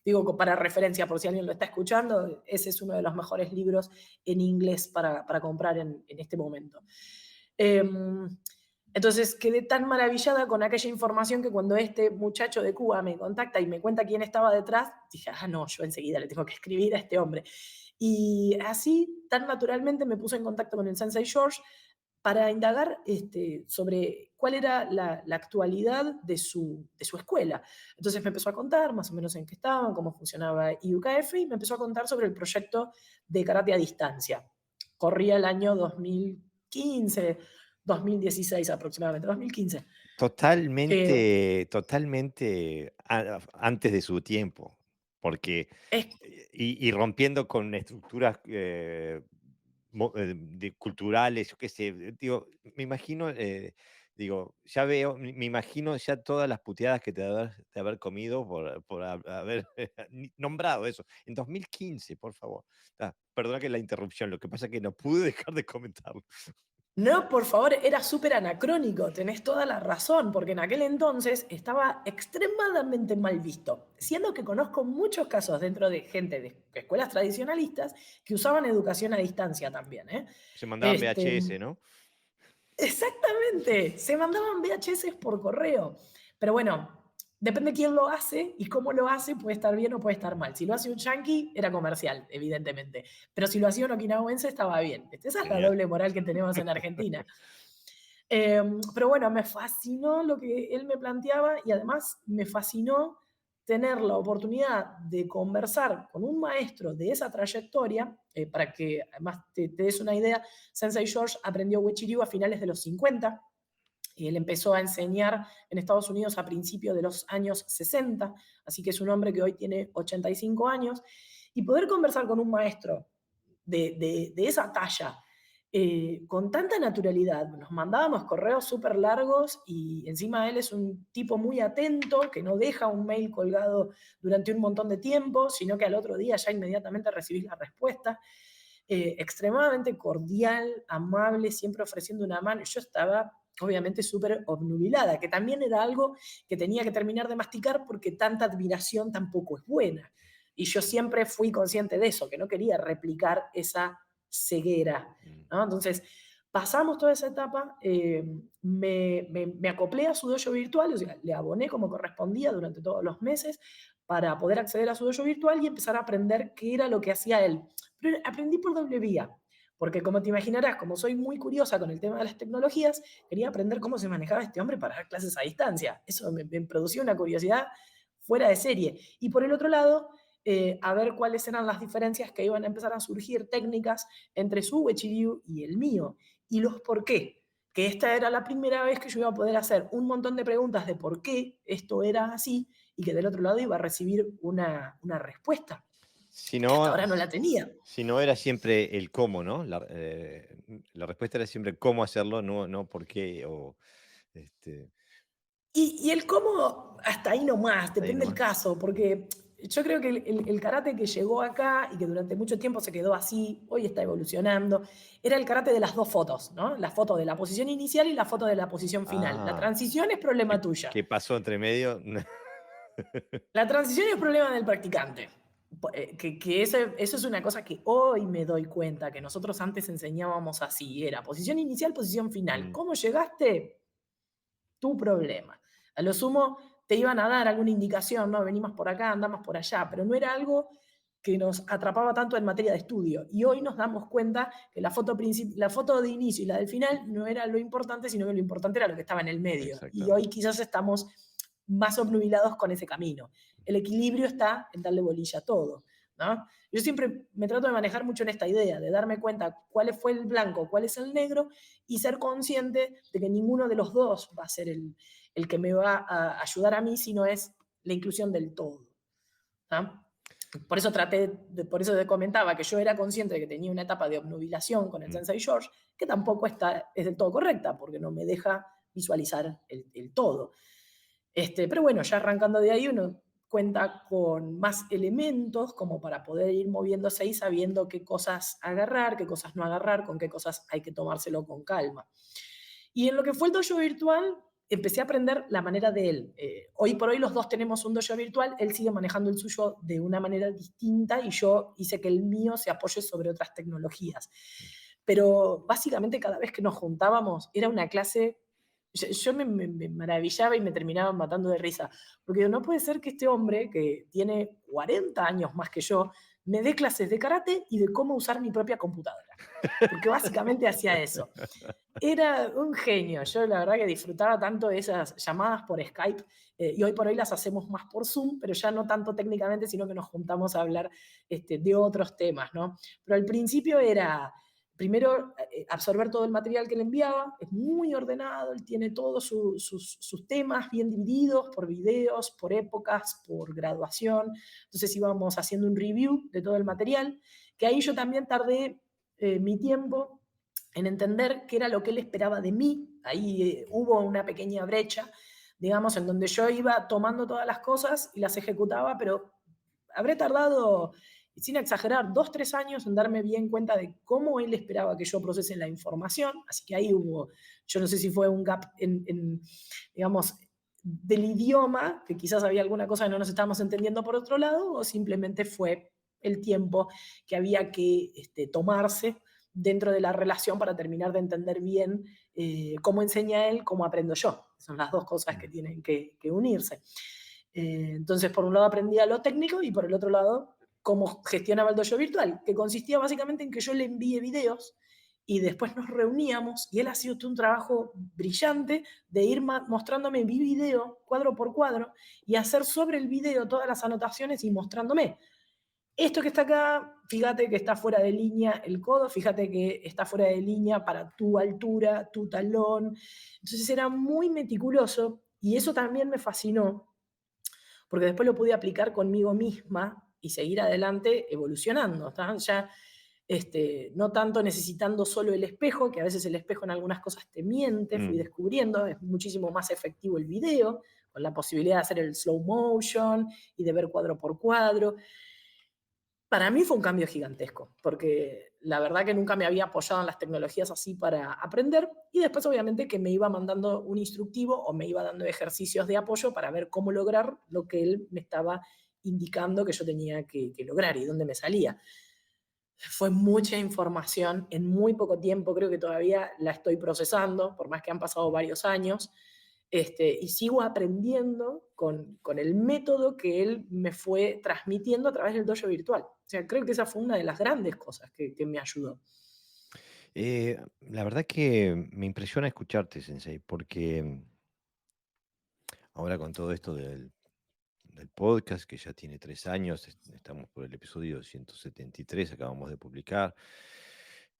Digo, para referencia, por si alguien lo está escuchando, ese es uno de los mejores libros en inglés para comprar en este momento. Entonces quedé tan maravillada con aquella información que cuando este muchacho de Cuba me contacta y me cuenta quién estaba detrás, dije, no, yo enseguida le tengo que escribir a este hombre. Y así, tan naturalmente, me puse en contacto con el Sensei George para indagar sobre cuál era la actualidad de su escuela. Entonces me empezó a contar más o menos en qué estaban, cómo funcionaba IUKF, y me empezó a contar sobre el proyecto de karate a distancia. Corría el año 2015, 2016 aproximadamente, 2015. Totalmente antes de su tiempo, porque Es, y rompiendo con estructuras culturales, yo qué sé, digo, me imagino, digo, ya veo, me imagino ya todas las puteadas que de haber comido por haber nombrado eso. En 2015, por favor. Perdona que la interrupción, lo que pasa es que no pude dejar de comentarlo. No, por favor, era súper anacrónico, tenés toda la razón, porque en aquel entonces estaba extremadamente mal visto, siendo que conozco muchos casos dentro de gente de escuelas tradicionalistas que usaban educación a distancia también. Se mandaban Este, VHS, ¿no? Exactamente, se mandaban VHS por correo, pero bueno, depende de quién lo hace y cómo lo hace, puede estar bien o puede estar mal. Si lo hace un yankee, era comercial, evidentemente, pero si lo hacía un okinawense, estaba bien. Esa es la Genial. doble moral que tenemos en Argentina. Pero bueno, me fascinó lo que él me planteaba y además me fascinó tener la oportunidad de conversar con un maestro de esa trayectoria, para que además te des una idea, Sensei George aprendió Uechi-Ryu a finales de los 50, Y él empezó a enseñar en Estados Unidos a principios de los años 60, así que es un hombre que hoy tiene 85 años. Y poder conversar con un maestro de esa talla, con tanta naturalidad, nos mandábamos correos súper largos y encima él es un tipo muy atento, que no deja un mail colgado durante un montón de tiempo, sino que al otro día ya inmediatamente recibís la respuesta. Extremadamente cordial, amable, siempre ofreciendo una mano. Yo estaba obviamente súper obnubilada, que también era algo que tenía que terminar de masticar porque tanta admiración tampoco es buena. Y yo siempre fui consciente de eso, que no quería replicar esa ceguera, Mm. ¿no? Entonces, pasamos toda esa etapa, me acoplé a su dojo virtual, o sea, le aboné como correspondía durante todos los meses para poder acceder a su dojo virtual y empezar a aprender qué era lo que hacía él. Pero aprendí por doble vía, porque como te imaginarás, como soy muy curiosa con el tema de las tecnologías, quería aprender cómo se manejaba este hombre para dar clases a distancia. Eso me producía una curiosidad fuera de serie. Y por el otro lado, a ver cuáles eran las diferencias que iban a empezar a surgir técnicas entre su Uechi-ryu y el mío, y los por qué. Que esta era la primera vez que yo iba a poder hacer un montón de preguntas de por qué esto era así, y que del otro lado iba a recibir una respuesta, Si que hasta no, ahora no la tenía. si no era siempre el cómo, ¿no? La respuesta era siempre cómo hacerlo, no por qué o, este, Y el cómo, hasta ahí nomás, ahí depende del nomás. caso, porque yo creo que el karate que llegó acá y que durante mucho tiempo se quedó así, hoy está evolucionando, era el karate de las dos fotos, ¿no? La foto de la posición inicial y la foto de la posición final. La Ah, transición es ¿qué problema tuya. qué pasó entre medio? La transición es problema del practicante. Que eso es una cosa que hoy me doy cuenta, que nosotros antes enseñábamos así, era posición inicial, posición final. Mm, ¿Cómo llegaste? Tu problema. A lo sumo te iban a dar alguna indicación, ¿no? Venimos por acá, andamos por allá, pero no era algo que nos atrapaba tanto en materia de estudio. Y hoy nos damos cuenta que la foto de inicio y la del final no era lo importante, sino que lo importante era lo que estaba en el medio. Y hoy exactamente. quizás estamos más obnubilados con ese camino. El equilibrio está en darle bolilla a todo, ¿no? Yo siempre me trato de manejar mucho en esta idea, de darme cuenta cuál fue el blanco, cuál es el negro, y ser consciente de que ninguno de los dos va a ser el que me va a ayudar a mí, sino es la inclusión del todo. ¿Ah? Por eso por eso te comentaba que yo era consciente de que tenía una etapa de obnubilación con el Mm. Sensei George, que tampoco es del todo correcta, porque no me deja visualizar el todo. Pero bueno, ya arrancando de ahí uno cuenta con más elementos como para poder ir moviéndose y sabiendo qué cosas agarrar, qué cosas no agarrar, con qué cosas hay que tomárselo con calma. Y en lo que fue el dojo virtual, empecé a aprender la manera de él. Hoy por hoy los dos tenemos un dojo virtual, él sigue manejando el suyo de una manera distinta y yo hice que el mío se apoye sobre otras tecnologías. Pero básicamente cada vez que nos juntábamos era una clase, yo me maravillaba y me terminaba matando de risa, porque no puede ser que este hombre, que tiene 40 años más que yo, me dé clases de karate y de cómo usar mi propia computadora, porque básicamente hacía eso. Era un genio. Yo la verdad que disfrutaba tanto de esas llamadas por Skype, y hoy por hoy las hacemos más por Zoom, pero ya no tanto técnicamente, sino que nos juntamos a hablar de otros temas, ¿no? Pero al principio era, primero, absorber todo el material que le enviaba, es muy ordenado, él tiene todos sus temas bien divididos por videos, por épocas, por graduación, entonces íbamos haciendo un review de todo el material, que ahí yo también tardé mi tiempo en entender qué era lo que él esperaba de mí. Ahí hubo una pequeña brecha, digamos, en donde yo iba tomando todas las cosas y las ejecutaba, pero habré tardado, sin exagerar, 2, 3 años en darme bien cuenta de cómo él esperaba que yo procese la información. Así que ahí hubo, yo no sé si fue un gap digamos, del idioma, que quizás había alguna cosa que no nos estábamos entendiendo por otro lado, o simplemente fue el tiempo que había que tomarse dentro de la relación para terminar de entender bien cómo enseña él, cómo aprendo yo. Son las dos cosas que tienen que unirse. Entonces, por un lado aprendía lo técnico y por el otro lado, cómo gestionaba el dojo virtual, que consistía básicamente en que yo le envíe videos y después nos reuníamos y él ha sido un trabajo brillante de ir mostrándome mi video cuadro por cuadro y hacer sobre el video todas las anotaciones y mostrándome. esto que está acá, fíjate que está fuera de línea el codo, fíjate que está fuera de línea para tu altura, tu talón. Entonces era muy meticuloso y eso también me fascinó, porque después lo pude aplicar conmigo misma y seguir adelante evolucionando. ¿Tá? Ya no tanto necesitando solo el espejo, que a veces el espejo en algunas cosas te miente, fui Mm. descubriendo, es muchísimo más efectivo el video, con la posibilidad de hacer el slow motion y de ver cuadro por cuadro. Para mí fue un cambio gigantesco, porque la verdad que nunca me había apoyado en las tecnologías así para aprender y después obviamente que me iba mandando un instructivo o me iba dando ejercicios de apoyo para ver cómo lograr lo que él me estaba indicando que yo tenía que lograr y dónde me salía. Fue mucha información en muy poco tiempo, creo que todavía la estoy procesando, por más que han pasado varios años, y sigo aprendiendo con el método que él me fue transmitiendo a través del dojo virtual. O sea, creo que esa fue una de las grandes cosas que me ayudó. La verdad que me impresiona escucharte, Sensei, porque ahora con todo esto del podcast, que ya tiene 3 años, estamos por el episodio 173, acabamos de publicar.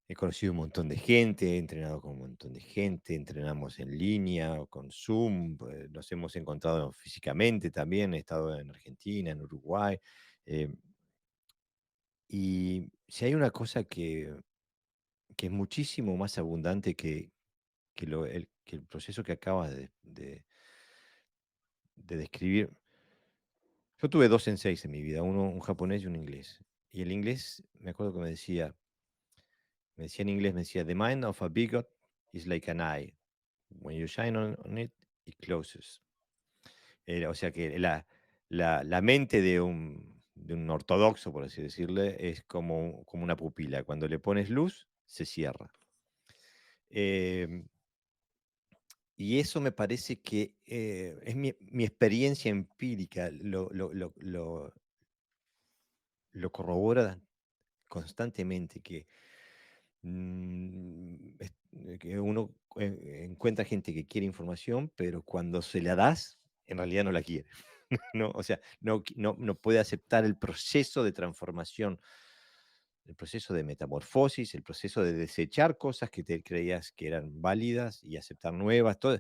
He conocido un montón de gente, he entrenado con un montón de gente, entrenamos en línea o con Zoom, nos hemos encontrado físicamente también, he estado en Argentina, en Uruguay. eh, y si hay una cosa que es muchísimo más abundante que el proceso que acabas de describir. Yo tuve dos senseis en mi vida, uno un japonés y un inglés. Y el inglés, me acuerdo que me decía en inglés, me decía, "The mind of a bigot is like an eye. When you shine on it, it closes." O sea que la mente de un ortodoxo, por así decirle, es como una pupila. Cuando le pones luz, se cierra. Em, y eso me parece que es mi experiencia empírica, lo corrobora constantemente, que uno encuentra gente que quiere información, pero cuando se la das, en realidad no la quiere. ¿No? O sea, no puede aceptar el proceso de transformación, el proceso de metamorfosis, el proceso de desechar cosas que te creías que eran válidas y aceptar nuevas, todo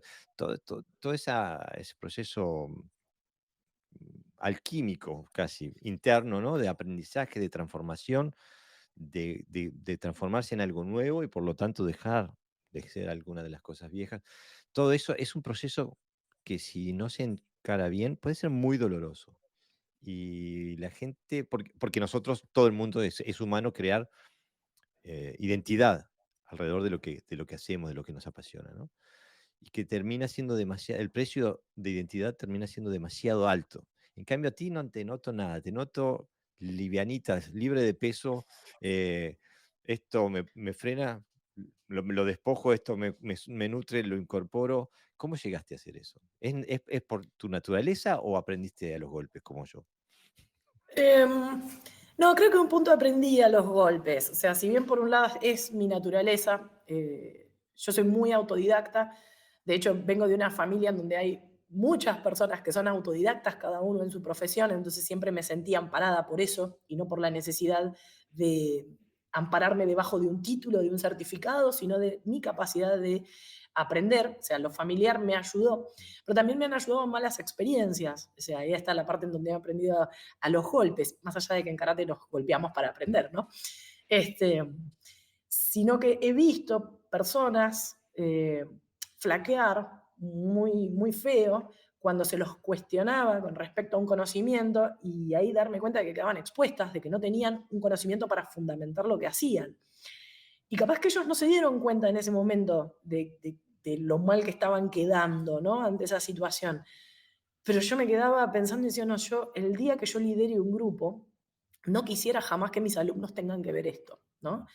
ese proceso alquímico casi, interno, ¿no? De aprendizaje, de transformación, de transformarse en algo nuevo y por lo tanto dejar de ser alguna de las cosas viejas. Todo eso es un proceso que si no se encara bien puede ser muy doloroso. Y la gente, porque nosotros, todo el mundo es humano crear identidad alrededor de lo que hacemos, de lo que nos apasiona, ¿no? Y que termina siendo demasiado, el precio de identidad termina siendo demasiado alto. En cambio, a ti no te noto nada, te noto livianita, libre de peso. eh, Esto me frena, lo despojo, esto me nutre, lo incorporo. ¿Cómo llegaste a hacer eso? ¿Es por tu naturaleza o aprendiste a los golpes como yo? Em, no, creo que un punto aprendí a los golpes. O sea, si bien por un lado es mi naturaleza, yo soy muy autodidacta. De hecho, vengo de una familia en donde hay muchas personas que son autodidactas, cada uno en su profesión, entonces siempre me sentí amparada por eso y no por la necesidad de ampararme debajo de un título, de un certificado, sino de mi capacidad de aprender. O sea, lo familiar me ayudó, pero también me han ayudado malas experiencias. O sea, ahí está la parte en donde he aprendido a los golpes, más allá de que en karate nos golpeamos para aprender, ¿no? Este, Sino que he visto personas flaquear muy, muy feo cuando se los cuestionaba con respecto a un conocimiento y ahí darme cuenta de que quedaban expuestas, de que no tenían un conocimiento para fundamentar lo que hacían. Y capaz que ellos no se dieron cuenta en ese momento de lo mal que estaban quedando, ¿no? Ante esa situación. Pero yo me quedaba pensando y decía, no, yo el día que yo lidere un grupo, no quisiera jamás que mis alumnos tengan que ver esto, ¿no?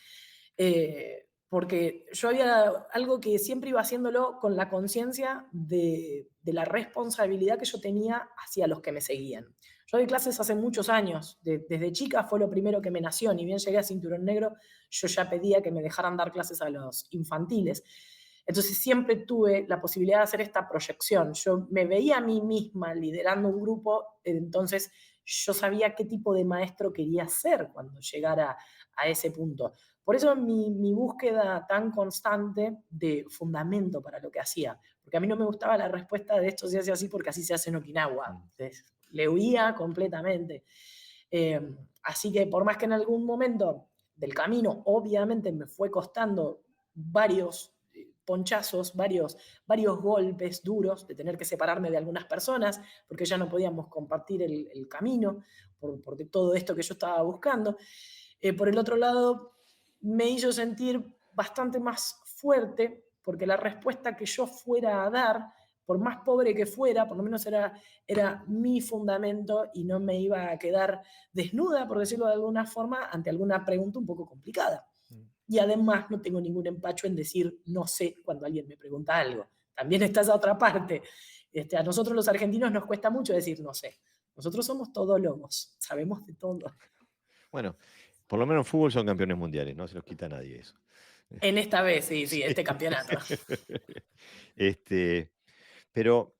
Porque yo había algo que siempre iba haciéndolo con la conciencia de la responsabilidad que yo tenía hacia los que me seguían. Yo doy clases hace muchos años, desde chica fue lo primero que me nació, ni bien llegué a cinturón negro, yo ya pedía que me dejaran dar clases a los infantiles. Entonces siempre tuve la posibilidad de hacer esta proyección. Yo me veía a mí misma liderando un grupo, entonces yo sabía qué tipo de maestro quería ser cuando llegara a ese punto. Por eso mi búsqueda tan constante de fundamento para lo que hacía, porque a mí no me gustaba la respuesta de esto se hace así porque así se hace en Okinawa. Mm. Entonces, le huía completamente. Eh, Así que por más que en algún momento del camino, obviamente me fue costando varios ponchazos, varios golpes duros de tener que separarme de algunas personas, porque ya no podíamos compartir el camino por todo esto que yo estaba buscando. Por el otro lado, me hizo sentir bastante más fuerte, porque la respuesta que yo fuera a dar, por más pobre que fuera, por lo menos era mi fundamento y no me iba a quedar desnuda, por decirlo de alguna forma, ante alguna pregunta un poco complicada. Mm. Y además no tengo ningún empacho en decir no sé cuando alguien me pregunta algo. También está esa otra parte. A nosotros los argentinos nos cuesta mucho decir no sé. Nosotros somos todólogos, sabemos de todo. Bueno, por lo menos en fútbol son campeones mundiales, no se los quita a nadie eso. En esta vez, sí, sí, Sí. este campeonato. Este, pero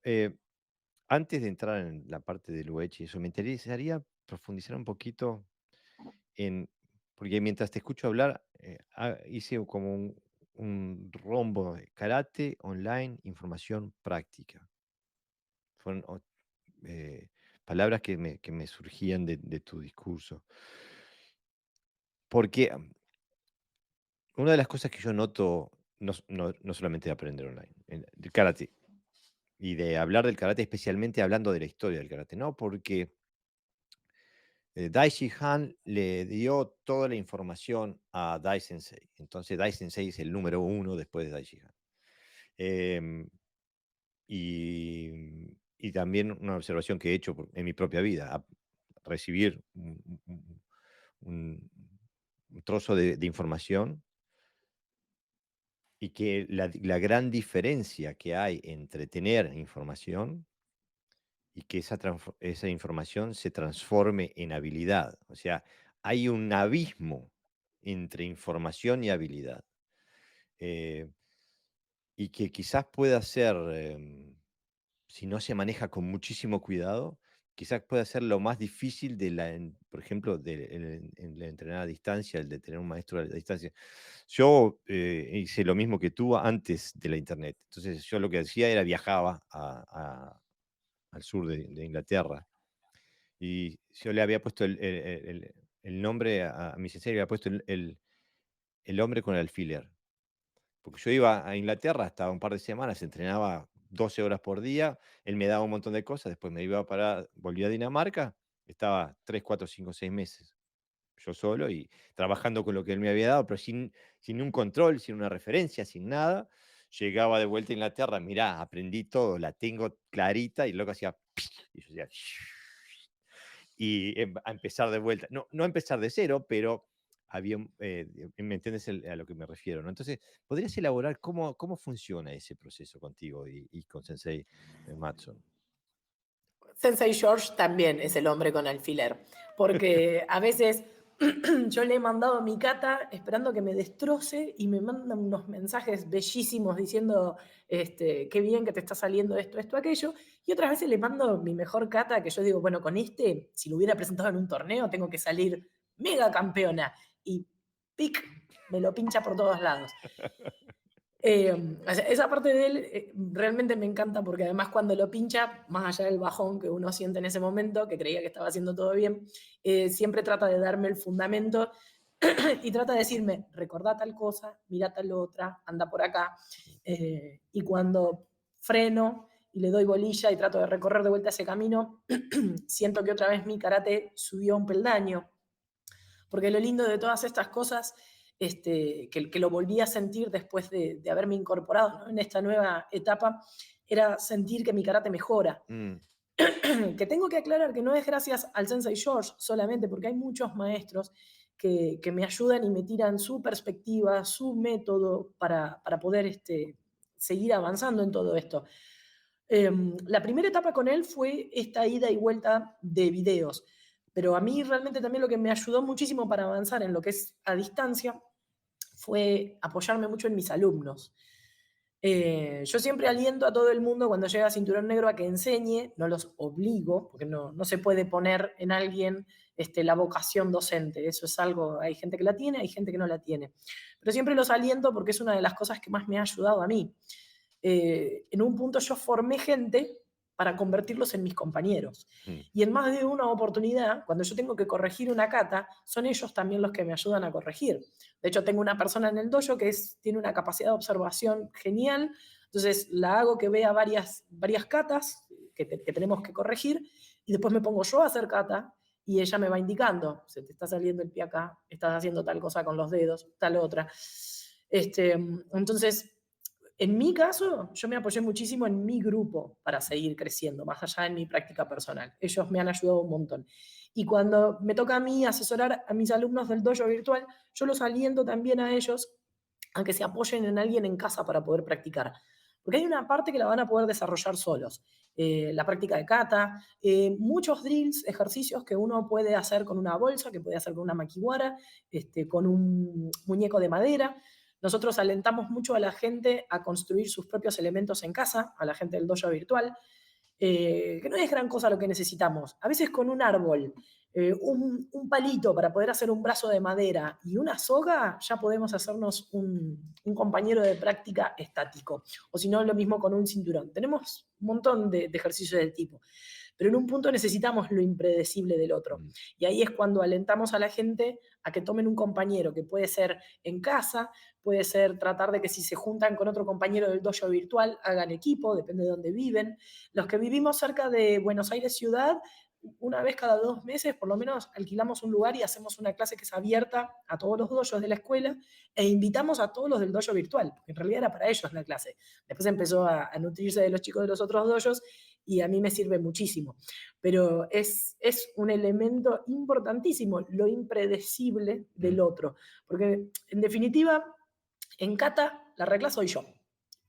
antes de entrar en la parte del UH, eso me interesaría profundizar un poquito en, porque mientras te escucho hablar, hice como un rombo de karate, online, información práctica. Fueron palabras que me surgían de tu discurso. Porque una de las cosas que yo noto, no solamente de aprender online, del karate, y de hablar del karate, especialmente hablando de la historia del karate, ¿no? Porque Daishi Han le dio toda la información a Dai Sensei. Entonces Dai Sensei es el número uno después de Daishi Han. Em, y también una observación que he hecho en mi propia vida, recibir un- un trozo de información y que la gran diferencia que hay entre tener información y que esa información se transforme en habilidad. O sea, hay un abismo entre información y habilidad. eh, y que quizás pueda ser, si no se maneja con muchísimo cuidado, quizás pueda ser lo más difícil por ejemplo, el entrenar a distancia, el de tener un maestro a distancia. Yo hice lo mismo que tú antes de la internet. Entonces yo lo que hacía era viajaba al sur de Inglaterra y yo le había puesto el nombre a mi sensei, le había puesto el hombre con el alfiler. Porque yo iba a Inglaterra hasta un par de semanas, entrenaba 12 horas por día, él me daba un montón de cosas, después me iba para, volvía a Dinamarca, estaba 3, 4, 5, 6 meses yo solo y trabajando con lo que él me había dado, pero sin un control, sin una referencia, sin nada. Llegaba de vuelta a Inglaterra, mirá, aprendí todo, la tengo clarita y luego hacía y yo hacía y a empezar de vuelta. No, no empezar de cero, pero había, ¿me entiendes a lo que me refiero? ¿No? Entonces, ¿podrías elaborar cómo funciona ese proceso contigo y con Sensei Matson? Sensei George también es el hombre con alfiler, porque a veces yo le he mandado a mi kata esperando que me destroce y me mandan unos mensajes bellísimos diciendo qué bien que te está saliendo esto, aquello, y otras veces le mando mi mejor kata que yo digo, bueno, con este, si lo hubiera presentado en un torneo, tengo que salir mega campeona, y pic, me lo pincha por todos lados. O sea, esa parte de él realmente me encanta porque además cuando lo pincha, más allá del bajón que uno siente en ese momento, que creía que estaba haciendo todo bien, siempre trata de darme el fundamento y trata de decirme, recordá tal cosa, mira tal otra, anda por acá. Y cuando freno y le doy bolilla y trato de recorrer de vuelta ese camino, siento que otra vez mi karate subió un peldaño, porque lo lindo de todas estas cosas, que lo volví a sentir después de haberme incorporado, ¿no?, en esta nueva etapa, era sentir que mi karate mejora. Mm, Que tengo que aclarar que no es gracias al Sensei George solamente, porque hay muchos maestros que me ayudan y me tiran su perspectiva, su método para poder seguir avanzando en todo esto. La primera etapa con él fue esta ida y vuelta de videos, pero a mí realmente también lo que me ayudó muchísimo para avanzar en lo que es a distancia fue apoyarme mucho en mis alumnos. Yo siempre aliento a todo el mundo cuando llega a cinturón negro a que enseñe, no los obligo, porque no se puede poner en alguien la vocación docente. Eso es algo, hay gente que la tiene, hay gente que no la tiene. Pero siempre los aliento porque es una de las cosas que más me ha ayudado a mí. En un punto yo formé gente para convertirlos en mis compañeros. Mm, Y en más de una oportunidad, cuando yo tengo que corregir una cata, son ellos también los que me ayudan a corregir. De hecho, tengo una persona en el dojo que tiene una capacidad de observación genial, entonces la hago que vea varias catas que tenemos que corregir y después me pongo yo a hacer cata y ella me va indicando, se te está saliendo el pie acá, estás haciendo tal cosa con los dedos, tal otra. Entonces, en mi caso, yo me apoyé muchísimo en mi grupo para seguir creciendo, más allá de mi práctica personal. Ellos me han ayudado un montón. Y cuando me toca a mí asesorar a mis alumnos del dojo virtual, yo los aliento también a ellos a que se apoyen en alguien en casa para poder practicar. Porque hay una parte que la van a poder desarrollar solos. La práctica de kata, muchos drills, ejercicios que uno puede hacer con una bolsa, que puede hacer con una makiwara, con un muñeco de madera. Nosotros alentamos mucho a la gente a construir sus propios elementos en casa, a la gente del dojo virtual, que no es gran cosa lo que necesitamos. A veces con un árbol, un palito para poder hacer un brazo de madera y una soga, ya podemos hacernos un compañero de práctica estático. O si no, lo mismo con un cinturón. Tenemos un montón de ejercicios del tipo. Pero en un punto necesitamos lo impredecible del otro. mm, Y ahí es cuando alentamos a la gente a que tomen un compañero que puede ser en casa, puede ser tratar de que si se juntan con otro compañero del dojo virtual, hagan equipo, depende de dónde viven. Los que vivimos cerca de Buenos Aires ciudad, una vez cada 2 meses por lo menos alquilamos un lugar y hacemos una clase que es abierta a todos los dojos de la escuela e invitamos a todos los del dojo virtual, porque en realidad era para ellos la clase. Después empezó a nutrirse de los chicos de los otros dojos y a mí me sirve muchísimo. Pero es un elemento importantísimo, lo impredecible del mm, otro. Porque en definitiva, en kata la regla soy yo.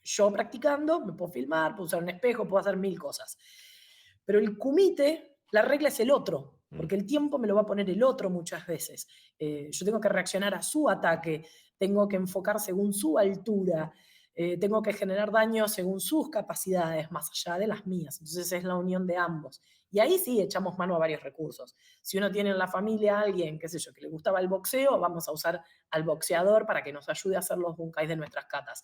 Yo practicando, me puedo filmar, puedo usar un espejo, puedo hacer mil cosas. Pero el kumite, la regla es el otro, mm, porque el tiempo me lo va a poner el otro muchas veces. Yo tengo que reaccionar a su ataque, tengo que enfocar según su altura, tengo que generar daño según sus capacidades, más allá de las mías. Entonces es la unión de ambos. Y ahí sí echamos mano a varios recursos. Si uno tiene en la familia a alguien, qué sé yo, que le gustaba el boxeo, vamos a usar al boxeador para que nos ayude a hacer los bunkais de nuestras katas.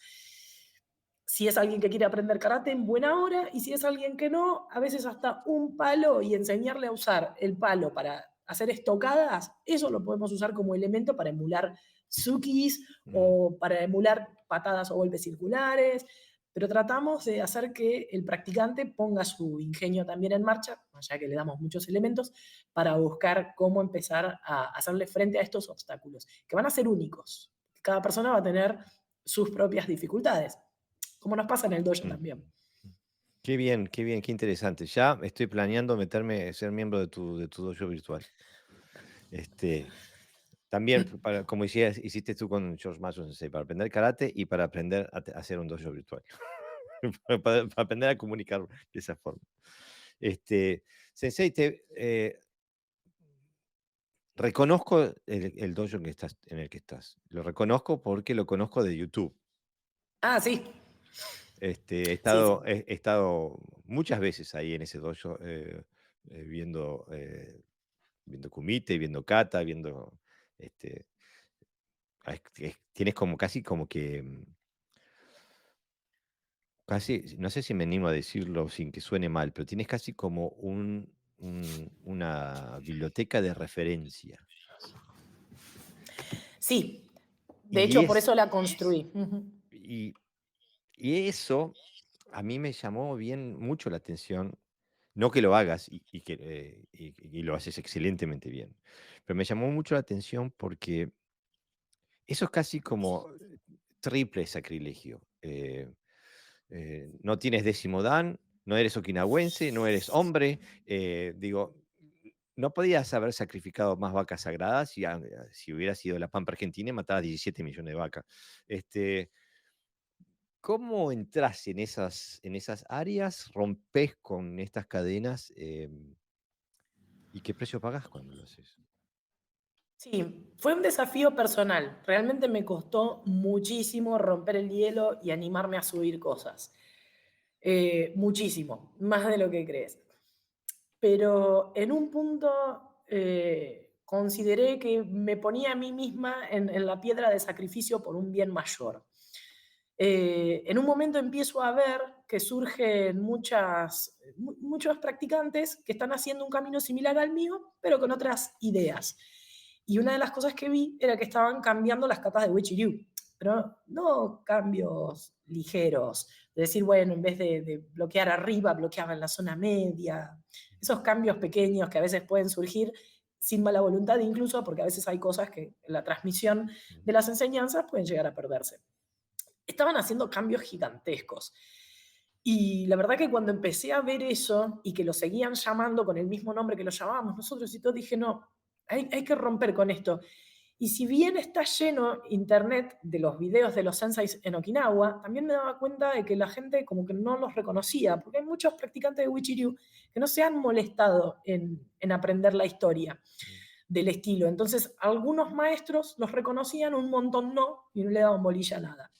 Si es alguien que quiere aprender karate, en buena hora, y si es alguien que no, a veces hasta un palo y enseñarle a usar el palo para hacer estocadas, eso lo podemos usar como elemento para emular tsukis mm. o para emular patadas o golpes circulares, pero tratamos de hacer que el practicante ponga su ingenio también en marcha, ya que le damos muchos elementos, para buscar cómo empezar a hacerle frente a estos obstáculos, que van a ser únicos. Cada persona va a tener sus propias dificultades, como nos pasa en el dojo Mm. también. Qué bien, qué interesante. Ya estoy planeando meterme, ser miembro de tu dojo virtual. Este, también, para, como decías, hiciste tú con George Mason Sensei, para aprender karate y para aprender a hacer un dojo virtual. Para aprender a comunicar de esa forma. Este, Sensei, reconozco el dojo en el que estás. Lo reconozco porque lo conozco de YouTube. Ah, sí, sí, sí. He estado muchas veces ahí en ese dojo, viendo, viendo kumite, viendo kata, viendo, este, tienes como casi como que, casi, no sé si me animo a decirlo sin que suene mal, pero tienes casi como una biblioteca de referencia. Sí, de Y hecho por es, eso la construí. Ujú. y, y eso a mí me llamó bien mucho la atención. No que lo hagas y lo haces excelentemente bien, pero me llamó mucho la atención porque eso es casi como triple sacrilegio. No tienes décimo dan, no eres okinawense, no eres hombre. Digo, no podías haber sacrificado más vacas sagradas si hubiera sido la Pampa Argentina y matabas 17 millones de vacas. Este, ¿Cómo entras en esas áreas? ¿Rompes con estas cadenas? ¿Y qué precio pagás cuando lo haces? Sí, fue un desafío personal. Realmente me costó muchísimo romper el hielo y animarme a subir cosas. Muchísimo, más de lo que crees. Pero en un punto consideré que me ponía a mí misma en la piedra de sacrificio por un bien mayor. En un momento empiezo a ver que surgen muchos practicantes que están haciendo un camino similar al mío, pero con otras ideas. Y una de las cosas que vi era que estaban cambiando las capas de Witchy pero no cambios ligeros, de decir, bueno, en vez de bloquear arriba, bloqueaba en la zona media, esos cambios pequeños que a veces pueden surgir sin mala voluntad incluso, porque a veces hay cosas que en la transmisión de las enseñanzas pueden llegar a perderse. Estaban haciendo cambios gigantescos. Y la verdad que cuando empecé a ver eso y que lo seguían llamando con el mismo nombre que lo llamábamos nosotros y todo, dije, no, hay que romper con esto. Y si bien está lleno internet de los videos de los senseis en Okinawa, también me daba cuenta de que la gente como que no los reconocía, porque hay muchos practicantes de Witchy que no se han molestado en aprender la historia del estilo. Entonces, algunos maestros los reconocían, un montón no, y no le daban bolilla a nada.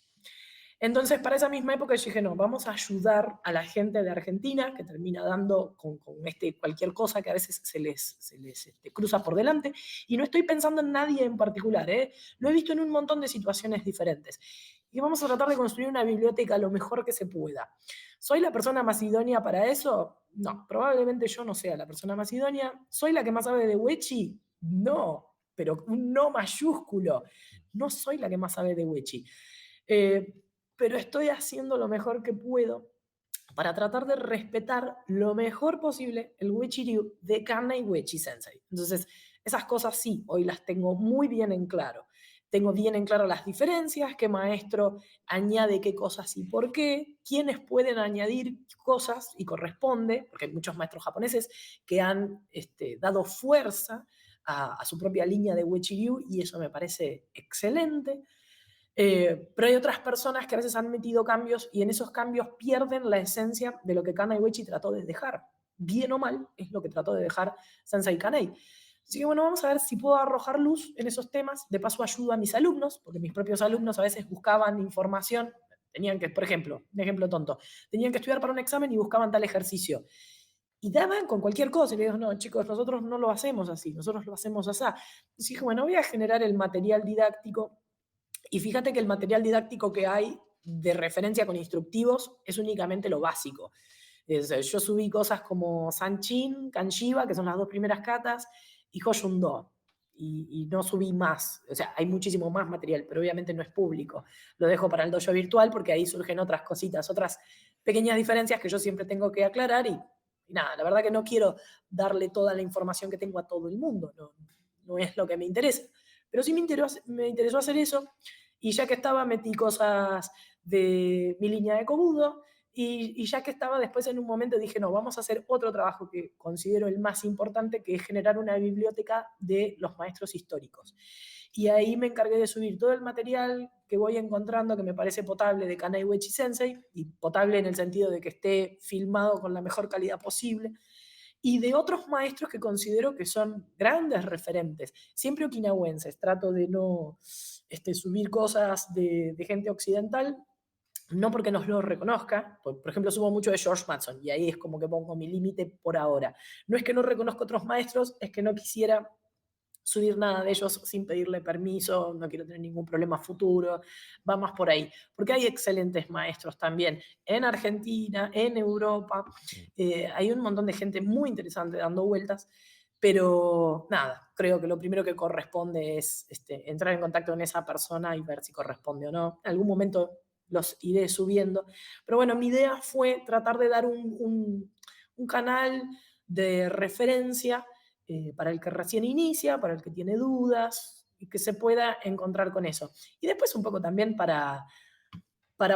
Entonces, para esa misma época yo dije, no, vamos a ayudar a la gente de Argentina, que termina dando con cualquier cosa que a veces se les cruza por delante, y no estoy pensando en nadie en particular, ¿eh? Lo he visto en un montón de situaciones diferentes. Y vamos a tratar de construir una biblioteca lo mejor que se pueda. ¿Soy la persona más idónea para eso? No, probablemente yo no sea la persona más idónea. ¿Soy la que más sabe de Wechi? No, pero un no mayúsculo. No soy la que más sabe de Wechi. Eh, pero estoy haciendo lo mejor que puedo para tratar de respetar lo mejor posible el Wechiryu de Kanai Wechi Sensei. Entonces, esas cosas sí, hoy las tengo muy bien en claro. Tengo bien en claro las diferencias, qué maestro añade qué cosas y por qué, quiénes pueden añadir cosas y corresponde, porque hay muchos maestros japoneses que han dado fuerza a su propia línea de Wechiryu y eso me parece excelente. Pero hay otras personas que a veces han metido cambios y en esos cambios pierden la esencia de lo que Kanai Uechi trató de dejar. Bien o mal, es lo que trató de dejar Sensei Kanei. Así que bueno, vamos a ver si puedo arrojar luz en esos temas. De paso ayudo a mis alumnos, porque mis propios alumnos a veces buscaban información. Tenían que, por ejemplo, un ejemplo tonto, tenían que estudiar para un examen y buscaban tal ejercicio. Y daban con cualquier cosa. Y le digo, no, chicos, nosotros no lo hacemos así, nosotros lo hacemos así. Entonces dije, bueno, voy a generar el material didáctico y fíjate que el material didáctico que hay de referencia con instructivos es únicamente lo básico. Yo subí cosas como Sanchin, Kanshiba, que son las dos primeras katas, y Hoyundo. Y no subí más. O sea, hay muchísimo más material, pero obviamente no es público. Lo dejo para el dojo virtual porque ahí surgen otras cositas, otras pequeñas diferencias que yo siempre tengo que aclarar. Y nada, la verdad que no quiero darle toda la información que tengo a todo el mundo. No, no es lo que me interesa. Pero sí me interesó hacer eso y ya que estaba metí cosas de mi línea de Kobudo y ya que estaba después en un momento dije, no, vamos a hacer otro trabajo que considero el más importante, que es generar una biblioteca de los maestros históricos. Y ahí me encargué de subir todo el material que voy encontrando que me parece potable de Kanai Uechi Sensei, y potable en el sentido de que esté filmado con la mejor calidad posible, y de otros maestros que considero que son grandes referentes, siempre okinawenses. Trato de no subir cosas de gente occidental, no porque nos lo reconozca. Por ejemplo, subo mucho de George Mason y ahí es como que pongo mi límite por ahora. No es que no reconozco otros maestros, es que no quisiera subir nada de ellos sin pedirle permiso, no quiero tener ningún problema futuro, va más por ahí, porque hay excelentes maestros también en Argentina, en Europa, hay un montón de gente muy interesante dando vueltas, pero nada, creo que lo primero que corresponde es entrar en contacto con esa persona y ver si corresponde o no. En algún momento los iré subiendo, pero bueno, mi idea fue tratar de dar un canal de referencia para el que recién inicia, para el que tiene dudas y que se pueda encontrar con eso. Y después un poco también para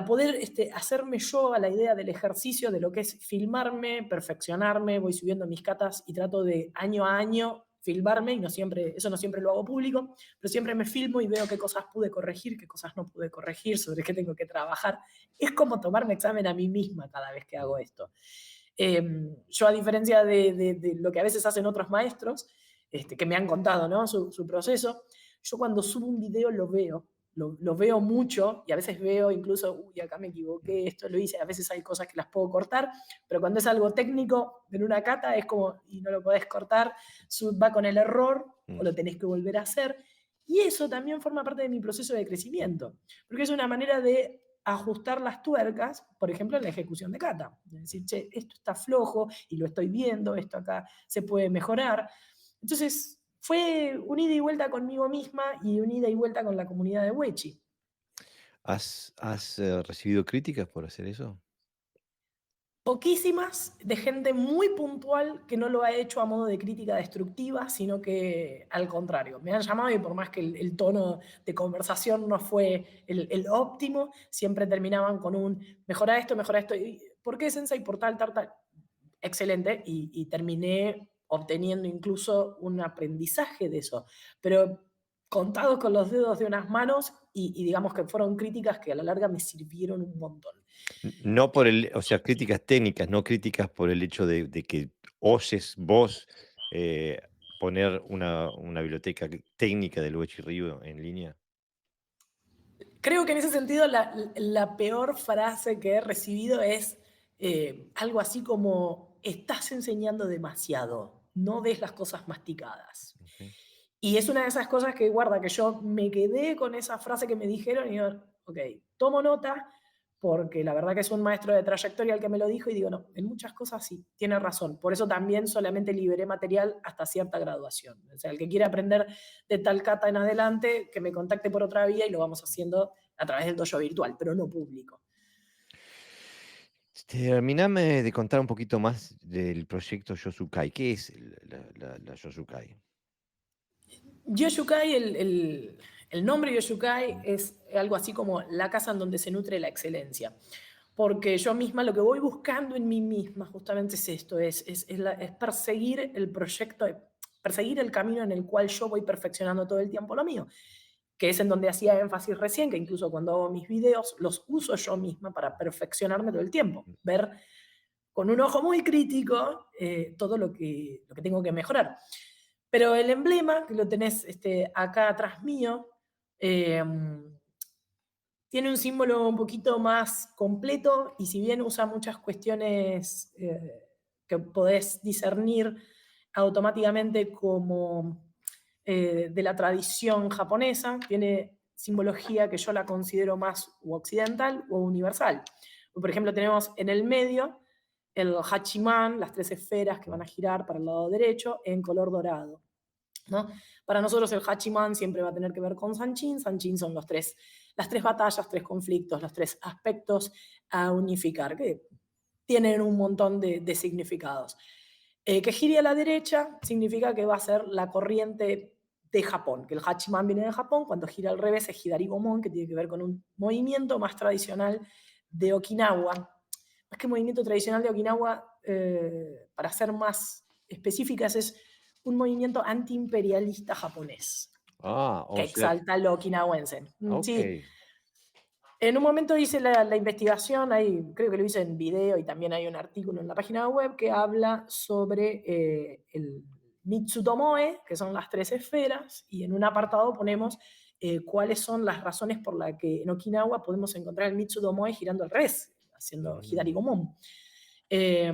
poder hacerme yo a la idea del ejercicio de lo que es filmarme, perfeccionarme, voy subiendo mis catas y trato de año a año filmarme, y no siempre, eso no siempre lo hago público, pero siempre me filmo y veo qué cosas pude corregir, qué cosas no pude corregir, sobre qué tengo que trabajar. Es como tomarme examen a mí misma cada vez que hago esto. Yo, a diferencia de lo que a veces hacen otros maestros, que me han contado, ¿no? Su proceso. Yo cuando subo un video lo veo mucho y a veces veo incluso, uy, acá me equivoqué, esto lo hice, a veces hay cosas que las puedo cortar, pero cuando es algo técnico en una cata es como, y no lo podés cortar, va con el error Mm. o lo tenés que volver a hacer. Y eso también forma parte de mi proceso de crecimiento, porque es una manera de ajustar las tuercas, por ejemplo, en la ejecución de cata. Es decir, che, esto está flojo y lo estoy viendo, esto acá se puede mejorar. Entonces, fue un ida y vuelta conmigo misma y un ida y vuelta con la comunidad de Wechi. ¿Has recibido críticas por hacer eso? Poquísimas de gente muy puntual que no lo ha hecho a modo de crítica destructiva, sino que al contrario. Me han llamado y por más que el tono de conversación no fue el óptimo, siempre terminaban con un mejora esto. ¿Por qué Sensei? Por tal, tal, tal. Excelente. Y terminé obteniendo incluso un aprendizaje de eso. Pero contados con los dedos de unas manos y digamos que fueron críticas que a la larga me sirvieron un montón. No por o sea, críticas técnicas, no críticas por el hecho de que oses vos eh, poner una biblioteca técnica del Río en línea. Creo que en ese sentido la peor frase que he recibido es algo así como, estás enseñando demasiado, no ves las cosas masticadas. Ok. Y es una de esas cosas que, guarda, que yo me quedé con esa frase que me dijeron y digo, ok, tomo nota, porque la verdad que es un maestro de trayectoria el que me lo dijo y digo, no, en muchas cosas sí, tiene razón. Por eso también solamente liberé material hasta cierta graduación. O sea, el que quiera aprender de tal cata en adelante, que me contacte por otra vía y lo vamos haciendo a través del dojo virtual, pero no público. Terminame de contar un poquito más del proyecto Yosukai. ¿Qué es la Yosukai? Yoshukai, el nombre Yoshukai es algo así como la casa en donde se nutre la excelencia. Porque yo misma lo que voy buscando en mí misma justamente es esto, es perseguir el proyecto, perseguir el camino en el cual yo voy perfeccionando todo el tiempo lo mío, que es en donde hacía énfasis recién, que incluso cuando hago mis videos los uso yo misma para perfeccionarme todo el tiempo, ver con un ojo muy crítico todo lo que tengo que mejorar. Pero el emblema, que lo tenés acá atrás mío, eh, tiene un símbolo un poquito más completo y si bien usa muchas cuestiones que podés discernir automáticamente como de la tradición japonesa, tiene simbología que yo la considero más occidental o universal. Por ejemplo, tenemos en el medio el hachiman, las tres esferas que van a girar para el lado derecho en color dorado, ¿no? Para nosotros el Hachiman siempre va a tener que ver con Sanchin. Sanchin son las tres batallas, tres conflictos, los tres aspectos a unificar, que tienen un montón de significados. Que gire a la derecha significa que va a ser la corriente de Japón, que el Hachiman viene de Japón, cuando gira al revés es Hidari-Gomon, que tiene que ver con un movimiento más tradicional de Okinawa. Más que movimiento tradicional de Okinawa, para ser más específicas, es un movimiento antiimperialista japonés Ah, que o sea, exalta lo okinawense. ok. Sí, en un momento hice la investigación, creo que lo hice en video y también hay un artículo en la página web que habla sobre el Mitsutomoe, que son las tres esferas, y en un apartado ponemos cuáles son las razones por las que en Okinawa podemos encontrar el Mitsutomoe girando al revés, haciendo Mm. Hidari Gomon. Eh,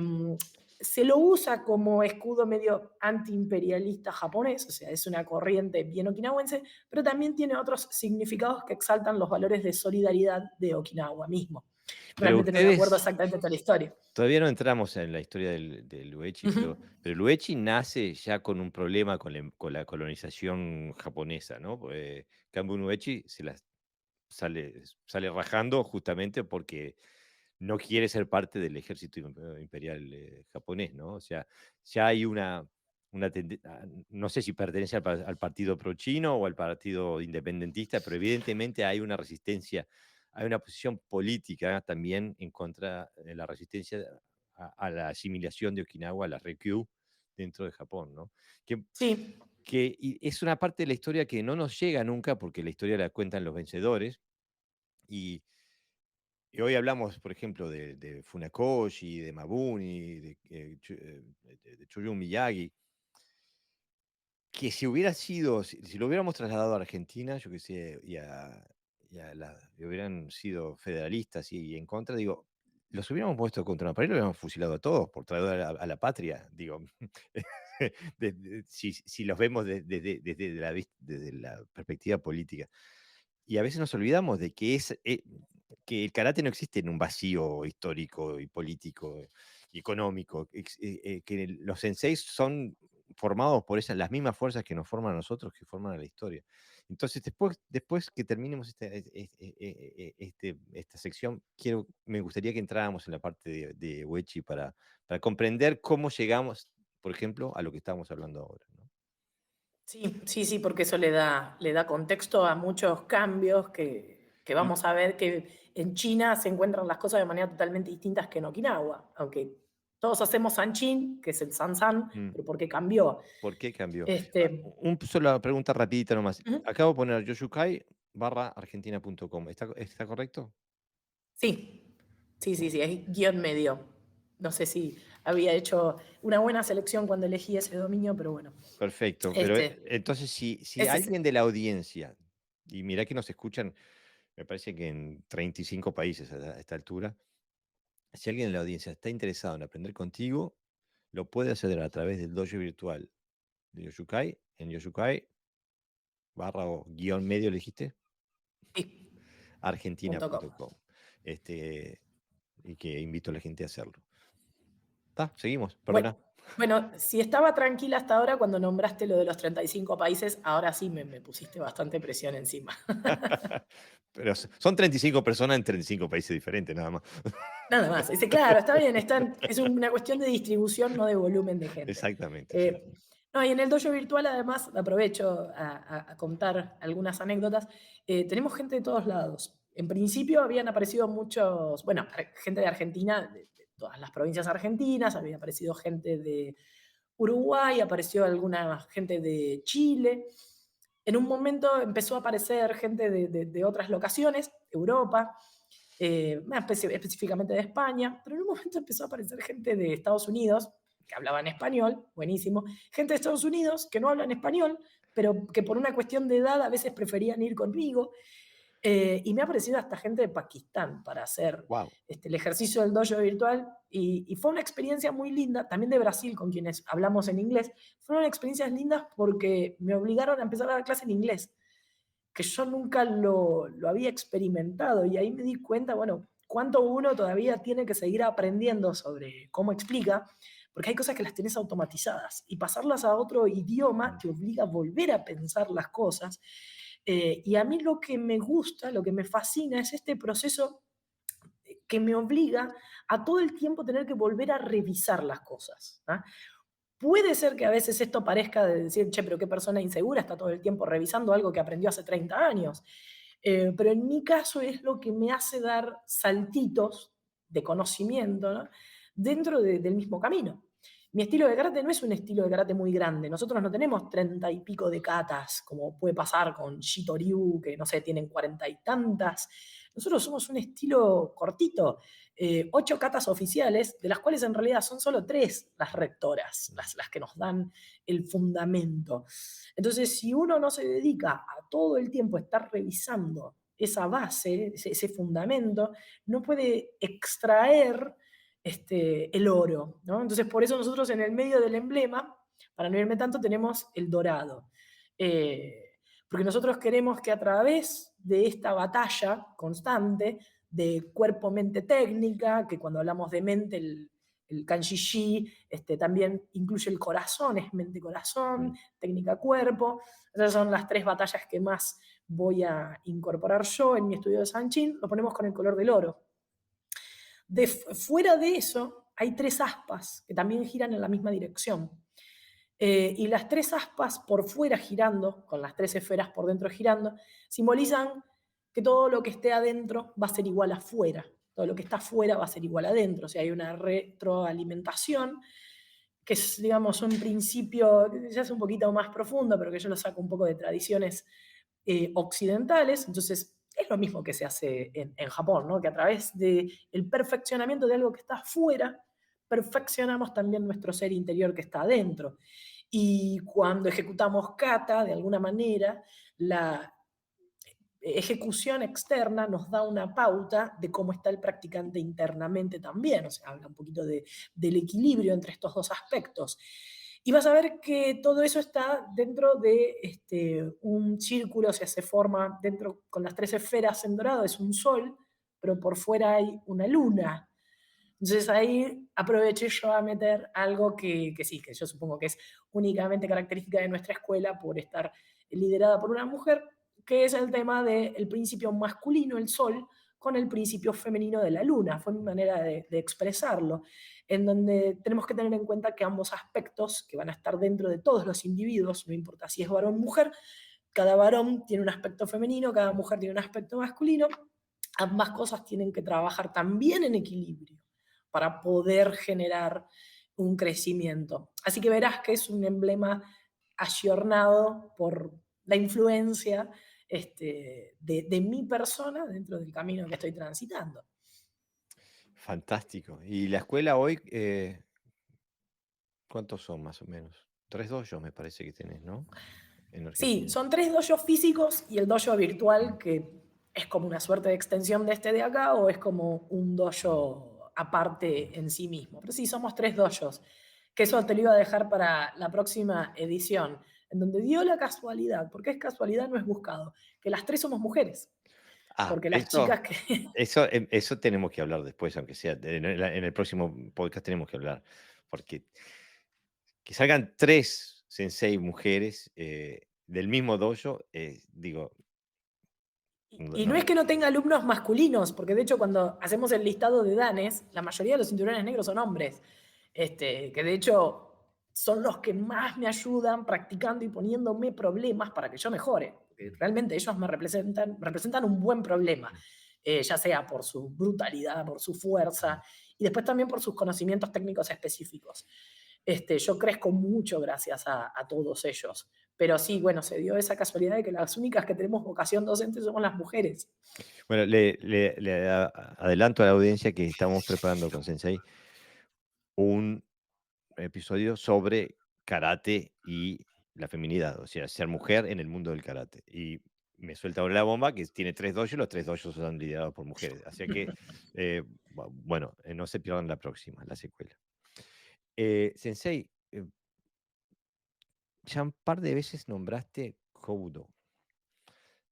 Se lo usa como escudo medio antiimperialista japonés, o sea, es una corriente bien okinawense, pero también tiene otros significados que exaltan los valores de solidaridad de Okinawa mismo. Pero Realmente no me acuerdo ustedes, exactamente toda la historia. todavía no entramos en la historia del Uechi, Ujú. pero el Uechi nace ya con un problema con la colonización japonesa, ¿no? Kambun Uechi sale rajando justamente porque no quiere ser parte del ejército imperial japonés, ¿no? O sea, ya hay no sé si pertenece al partido pro-chino o al partido independentista, pero evidentemente hay una resistencia, hay una posición política también en contra de la resistencia a la asimilación de Okinawa a la Ryukyu dentro de Japón, ¿no? Que, Sí, y es una parte de la historia que no nos llega nunca porque la historia la cuentan los vencedores y hoy hablamos, por ejemplo, de Funakoshi, de Mabuni, de Choyun Miyagi, que si hubiera sido, si lo hubiéramos trasladado a Argentina, yo qué sé, y hubieran sido federalistas y en contra, digo, los hubiéramos puesto contra una pared y los hubiéramos fusilado a todos por traidor a la patria, digo. Si los vemos desde la perspectiva política. Y a veces nos olvidamos de que el karate no existe en un vacío histórico y político y económico, que los senseis son formados por las mismas fuerzas que nos forman a nosotros, que forman a la historia. Entonces, después que terminemos esta sección, me gustaría que entráramos en la parte de Uechi para comprender cómo llegamos, por ejemplo, a lo que estamos hablando ahora, ¿no? Sí, sí, sí, porque eso le da contexto a muchos cambios que Y, vamos a ver que en China se encuentran las cosas de manera totalmente distintas que en Okinawa, aunque todos hacemos Sanchin, que es el Sansan, mm, pero ¿por qué cambió? ¿Por qué cambió? Este, Solo pregunta rapidita nomás. ujú, Acabo de poner yoshukai.argentina.com. ¿Está correcto? sí, sí, sí, sí, es guión medio. No sé si había hecho una buena selección cuando elegí ese dominio, pero bueno. Perfecto. Pero Este, entonces, si ese es, alguien de la audiencia, y mira que nos escuchan, me parece que en 35 países a esta altura, si alguien de la audiencia está interesado en aprender contigo, lo puede hacer a través del dojo virtual de Yoshukai, en Yoshukai barra o guión medio, ¿le dijiste? sí, punto com. Argentina.com. Este, y que invito a la gente a hacerlo. Está, seguimos, Bueno, perdona. bueno, si estaba tranquila hasta ahora cuando nombraste lo de los 35 países, ahora sí me pusiste bastante presión encima. Pero son 35 personas en 35 países diferentes, nada más. Nada más. Dice, claro, está bien, es una cuestión de distribución, no de volumen de gente. Exactamente, sí. Eh, no, y en el dojo virtual, además, aprovecho a contar algunas anécdotas. Tenemos gente de todos lados. En principio habían aparecido muchos, bueno, gente de Argentina, de todas las provincias argentinas, había aparecido gente de Uruguay, apareció alguna gente de Chile. En un momento empezó a aparecer gente de otras locaciones, Europa, específicamente de España, pero en un momento empezó a aparecer gente de Estados Unidos, que hablaba en español, buenísimo, gente de Estados Unidos que no hablan español, pero que por una cuestión de edad a veces preferían ir conmigo, y me ha aparecido hasta gente de Pakistán para hacer Wow. el ejercicio del dojo virtual y fue una experiencia muy linda, también de Brasil con quienes hablamos en inglés, fueron experiencias lindas porque me obligaron a empezar a dar clase en inglés, que yo nunca lo había experimentado y ahí me di cuenta, bueno, cuánto uno todavía tiene que seguir aprendiendo sobre cómo explica, porque hay cosas que las tienes automatizadas y pasarlas a otro idioma te obliga a volver a pensar las cosas. Y a mí lo que me gusta, lo que me fascina es este proceso que me obliga a todo el tiempo tener que volver a revisar las cosas. ¿Ah? Puede ser que a veces esto parezca de decir, che, pero qué persona insegura está todo el tiempo revisando algo que aprendió hace 30 años. Pero en mi caso es lo que me hace dar saltitos de conocimiento, ¿no? Dentro del mismo camino. Mi estilo de karate no es un estilo de karate muy grande. Nosotros no tenemos 30 y pico de katas, como puede pasar con Shito Ryu, que no sé, tienen 40 y tantas. Nosotros somos un estilo cortito, 8 katas oficiales, de las cuales en realidad son solo 3 las rectoras, las que nos dan el fundamento. Entonces, si uno no se dedica a todo el tiempo estar revisando esa base, ese fundamento, no puede extraer el oro, ¿no? Entonces, por eso nosotros en el medio del emblema, para no irme tanto, tenemos el dorado. Porque nosotros queremos que a través de esta batalla constante de cuerpo-mente técnica, que cuando hablamos de mente, el kanji también incluye el corazón, es mente-corazón, técnica-cuerpo. Esas son las 3 batallas que más voy a incorporar yo en mi estudio de Sanchin. Lo ponemos con el color del oro. Fuera de eso, hay 3 aspas que también giran en la misma dirección. Y las 3 aspas por fuera girando, con las 3 esferas por dentro girando, simbolizan que todo lo que esté adentro va a ser igual afuera. Todo lo que está afuera va a ser igual adentro. O sea, hay una retroalimentación que es, digamos, un principio que ya es un poquito más profundo, pero que yo lo saco un poco de tradiciones occidentales. Entonces, es lo mismo que se hace en Japón, ¿no? Que a través del perfeccionamiento de algo que está afuera, perfeccionamos también nuestro ser interior que está adentro. Y cuando ejecutamos kata, de alguna manera, la ejecución externa nos da una pauta de cómo está el practicante internamente también, o sea, habla un poquito del equilibrio entre estos dos aspectos. Y vas a ver que todo eso está dentro de un círculo, o sea, se forma dentro con las tres esferas en dorado, es un sol, pero por fuera hay una luna. Entonces ahí aproveché yo a meter algo que sí, que yo supongo que es únicamente característica de nuestra escuela por estar liderada por una mujer, que es el tema del principio masculino, el sol, con el principio femenino de la luna. Fue mi manera de expresarlo, en donde tenemos que tener en cuenta que ambos aspectos, que van a estar dentro de todos los individuos, no importa si es varón o mujer, cada varón tiene un aspecto femenino, cada mujer tiene un aspecto masculino, ambas cosas tienen que trabajar también en equilibrio para poder generar un crecimiento. Así que verás que es un emblema ayornado por la influencia de mi persona dentro del camino que estoy transitando. Fantástico. Y la escuela hoy, ¿cuántos son más o menos? 3 dojos me parece que tenés, ¿no? En Sí, Argentina. son 3 dojos físicos y el dojo virtual, que es como una suerte de extensión de este de acá, o es como un dojo aparte en sí mismo. Pero sí, somos 3 dojos, que eso te lo iba a dejar para la próxima edición, en donde dio la casualidad, porque es casualidad, no es buscado, que las 3 somos mujeres, Ah, porque las eso chicas que... eso tenemos que hablar después, aunque sea en el próximo podcast tenemos que hablar, porque que salgan 3 sensei mujeres, del mismo dojo, digo, no Y no no es que no tenga alumnos masculinos, porque de hecho cuando hacemos el listado de danes, la mayoría de los cinturones negros son hombres, que de hecho son los que más me ayudan practicando y poniéndome problemas para que yo mejore. Porque realmente ellos me representan un buen problema, ya sea por su brutalidad, por su fuerza y después también por sus conocimientos técnicos específicos. Yo crezco mucho gracias a todos ellos. Pero sí, bueno, se dio esa casualidad de que las únicas que tenemos vocación docente somos las mujeres. bueno, le adelanto a la audiencia que estamos preparando con Sensei un episodio sobre karate y la feminidad, o sea, ser mujer en el mundo del karate. Y me suelta ahora la bomba que tiene 3 dojos, los 3 dojos son liderados por mujeres. Así que, bueno, no se pierdan la próxima, la secuela. Sensei, ya un par de veces nombraste Kobudo.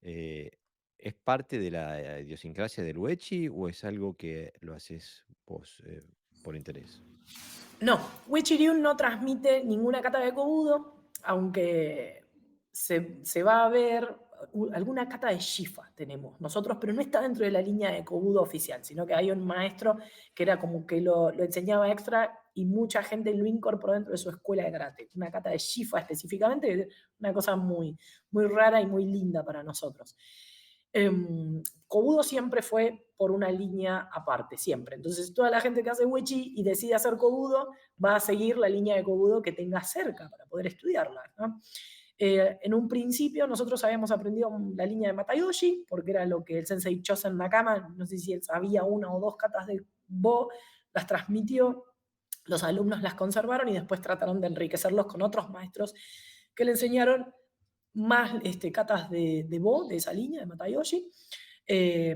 Eh, ¿Es parte de la idiosincrasia del Uechi o es algo que lo haces vos por interés? No, Wichiriun no transmite ninguna kata de Kobudo, aunque se va a ver alguna kata de Shifa tenemos nosotros, pero no está dentro de la línea de Kobudo oficial, sino que hay un maestro que era como que lo enseñaba extra y mucha gente lo incorporó dentro de su escuela de karate. Una kata de Shifa específicamente, una cosa muy, muy rara y muy linda para nosotros. Kobudo siempre fue por una línea aparte, siempre. Entonces, toda la gente que hace Wechi y decide hacer Kobudo va a seguir la línea de Kobudo que tenga cerca para poder estudiarla, ¿no? En un principio nosotros habíamos aprendido la línea de Matayoshi, porque era lo que el sensei Chosen Nakama, no sé si él sabía una o dos katas de Bo, las transmitió, los alumnos las conservaron y después trataron de enriquecerlos con otros maestros que le enseñaron más katas de Bo, de esa línea, de Matayoshi. Eh,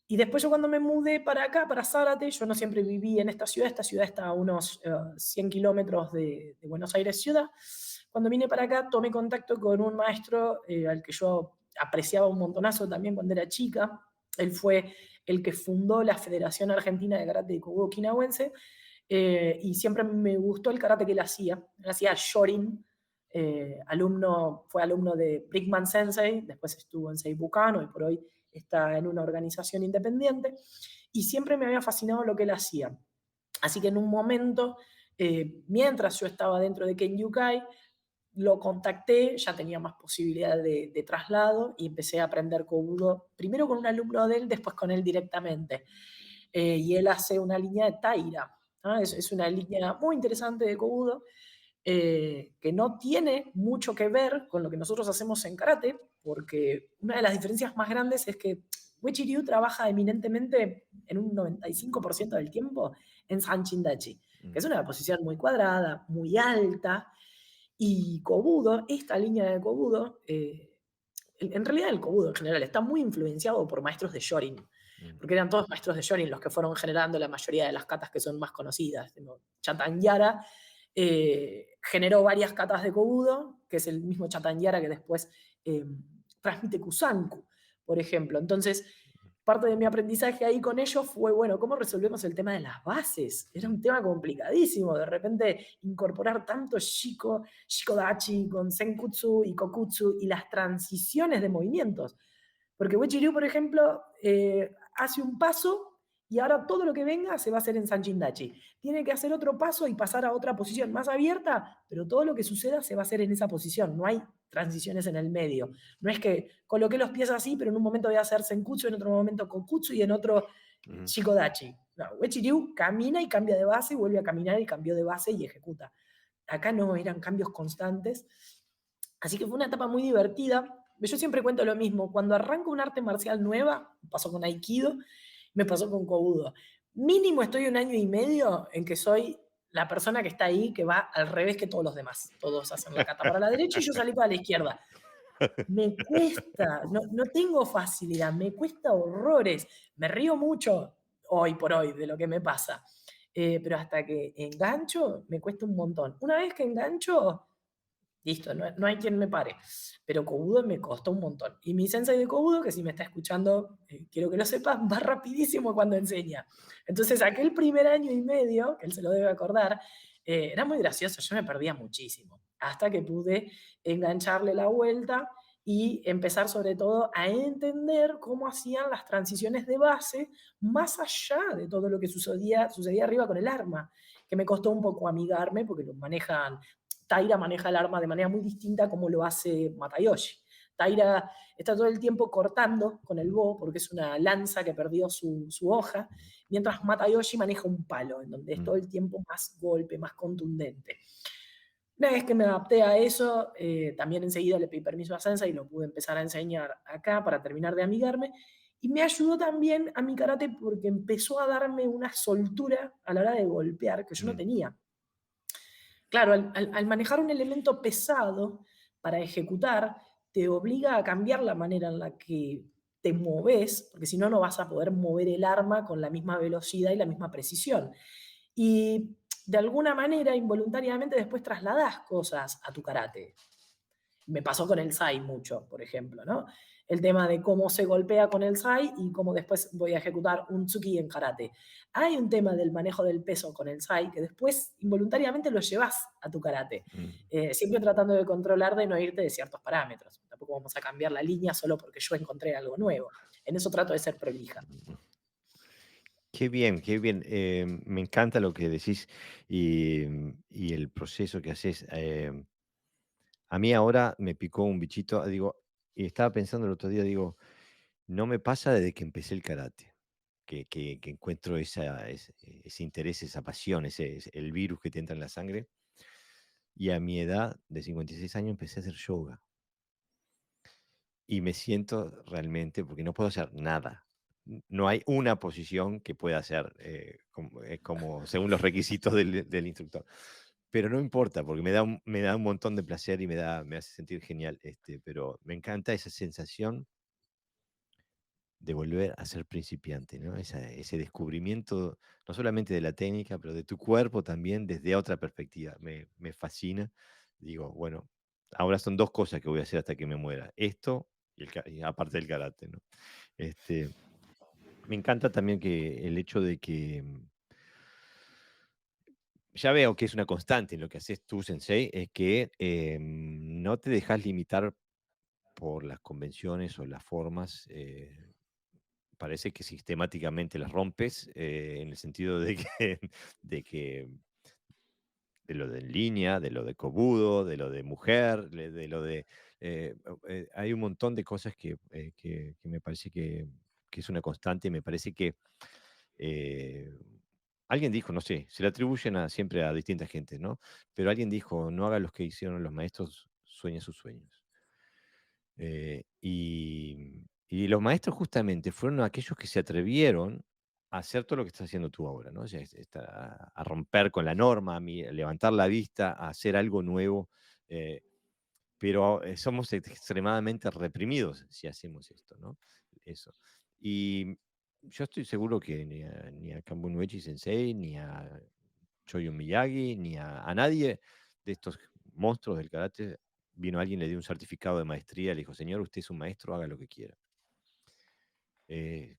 y después yo cuando me mudé para acá, para Zárate, yo no siempre viví en esta ciudad está a unos 100 kilómetros de Buenos Aires ciudad. Cuando vine para acá tomé contacto con un maestro al que yo apreciaba un montonazo también cuando era chica. Él fue el que fundó la Federación Argentina de Karate de Kobudo Okinawense y siempre me gustó el karate que él hacía. Él hacía Shorin, fue alumno de Brickman Sensei, después estuvo en Seibukano y por hoy está en una organización independiente, y siempre me había fascinado lo que él hacía. Así que en un momento, mientras yo estaba dentro de Kenyukai, lo contacté, ya tenía más posibilidad de traslado y empecé a aprender Kobudo, primero con un alumno de él, después con él directamente. Y él hace una línea de Taira, ¿no? Es una línea muy interesante de Kobudo, que no tiene mucho que ver con lo que nosotros hacemos en karate, porque una de las diferencias más grandes es que Uechi Ryu trabaja eminentemente en un 95% del tiempo en Sanchin Dachi, que es Mm. una posición muy cuadrada, muy alta, Y Kobudo, esta línea de Kobudo, en realidad el Kobudo en general está muy influenciado por maestros de Shorin, Mm, porque eran todos maestros de Shorin los que fueron generando la mayoría de las katas que son más conocidas. Chatanyara generó varias katas de Kobudo, que es el mismo Chatanyara que después eh, transmite Kusanku, por ejemplo. Entonces, parte de mi aprendizaje ahí con ellos fue, bueno, ¿cómo resolvemos el tema de las bases? Era mm, un tema complicadísimo, de repente incorporar tanto Shikodachi con Senkutsu y Kokutsu y las transiciones de movimientos. Porque Uechi-ryu, por ejemplo, hace un paso y ahora todo lo que venga se va a hacer en Sanchin-dachi. Tiene que hacer otro paso y pasar a otra posición más abierta, pero todo lo que suceda se va a hacer en esa posición. No hay transiciones en el medio. No es que coloqué los pies así, pero en un momento voy a hacer Senkutsu, en otro momento Kokutsu y en otro mm. Shikodachi. No, Uechi-ryu camina y cambia de base, y vuelve a caminar y cambió de base y ejecuta. Acá no, eran cambios constantes. Así que fue una etapa muy divertida. Yo siempre cuento lo mismo. Cuando arranco un arte marcial nueva, pasó con Aikido, me pasó con Kobudo. Mínimo estoy un año y medio en que soy la persona que está ahí, que va al revés que todos los demás. Todos hacen la cata para la derecha y yo salí para la izquierda. Me cuesta, no tengo facilidad, me cuesta horrores. Me río mucho hoy por hoy de lo que me pasa. Pero hasta que engancho, me cuesta un montón. Una vez que engancho, listo, no hay quien me pare. Pero Kobudo me costó un montón. Y mi sensei de Kobudo, que si me está escuchando, quiero que lo sepas, va rapidísimo cuando enseña. Entonces, aquel primer año y medio, que él se lo debe acordar, era muy gracioso, yo me perdía muchísimo. Hasta que pude engancharle la vuelta y empezar sobre todo a entender cómo hacían las transiciones de base más allá de todo lo que sucedía arriba con el arma, que me costó un poco amigarme porque lo manejan. Taira maneja el arma de manera muy distinta como lo hace Matayoshi. Taira está todo el tiempo cortando con el bo porque es una lanza que perdió su hoja, mientras Matayoshi maneja un palo, en donde es Mm. todo el tiempo más golpe, más contundente. Una vez que me adapté a eso, también enseguida le pedí permiso a Sensei y lo pude empezar a enseñar acá para terminar de amigarme. Y me ayudó también a mi karate porque empezó a darme una soltura a la hora de golpear que yo no Mm, tenía. Claro, al manejar un elemento pesado para ejecutar, te obliga a cambiar la manera en la que te moves, porque si no, no vas a poder mover el arma con la misma velocidad y la misma precisión. Y de alguna manera, involuntariamente, después trasladás cosas a tu karate. Me pasó con el SAI mucho, por ejemplo, ¿no? El tema de cómo se golpea con el SAI y cómo después voy a ejecutar un tsuki en karate. Hay un tema del manejo del peso con el SAI que después involuntariamente lo llevas a tu karate, mm. siempre tratando de controlar de no irte de ciertos parámetros. Tampoco vamos a cambiar la línea solo porque yo encontré algo nuevo. En eso trato de ser prolija. Qué bien, qué bien. Me encanta lo que decís y el proceso que haces. A mí ahora me picó un bichito, digo, y estaba pensando el otro día, digo, no me pasa desde que empecé el karate, que encuentro ese interés, esa pasión, el virus que te entra en la sangre. Y a mi edad de 56 años empecé a hacer yoga. Y me siento realmente, porque no puedo hacer nada. No hay una posición que pueda hacer como según los requisitos del instructor. Pero no importa, porque me da un montón de placer y me hace sentir genial. Pero me encanta esa sensación de volver a ser principiante, ¿no? Ese descubrimiento, no solamente de la técnica, pero de tu cuerpo también desde otra perspectiva. Me fascina. Digo, bueno, ahora son dos cosas que voy a hacer hasta que me muera. Esto y aparte del karate, ¿no? Este, Me encanta también que el hecho de que ya veo que es una constante en lo que haces tú, Sensei, es que no te dejas limitar por las convenciones o las formas. Parece que sistemáticamente las rompes, en el sentido de que, de que de lo de en línea, de lo de cobudo, de lo de mujer, de lo de... hay un montón de cosas que me parece que es una constante y me parece que eh, alguien dijo, no sé, se le atribuyen siempre a distintas gentes, ¿no? Pero alguien dijo, no haga los que hicieron los maestros, sueña sus sueños. Y los maestros justamente fueron aquellos que se atrevieron a hacer todo lo que estás haciendo tú ahora, ¿no? O sea, a romper con la norma, a levantar la vista, a hacer algo nuevo, Eh, pero somos extremadamente reprimidos si hacemos esto, ¿no? Eso. Y yo estoy seguro que ni a Kambun Uechi Sensei, ni a Choyun Miyagi, ni a nadie de estos monstruos del karate vino alguien, le dio un certificado de maestría, le dijo, señor, usted es un maestro, haga lo que quiera.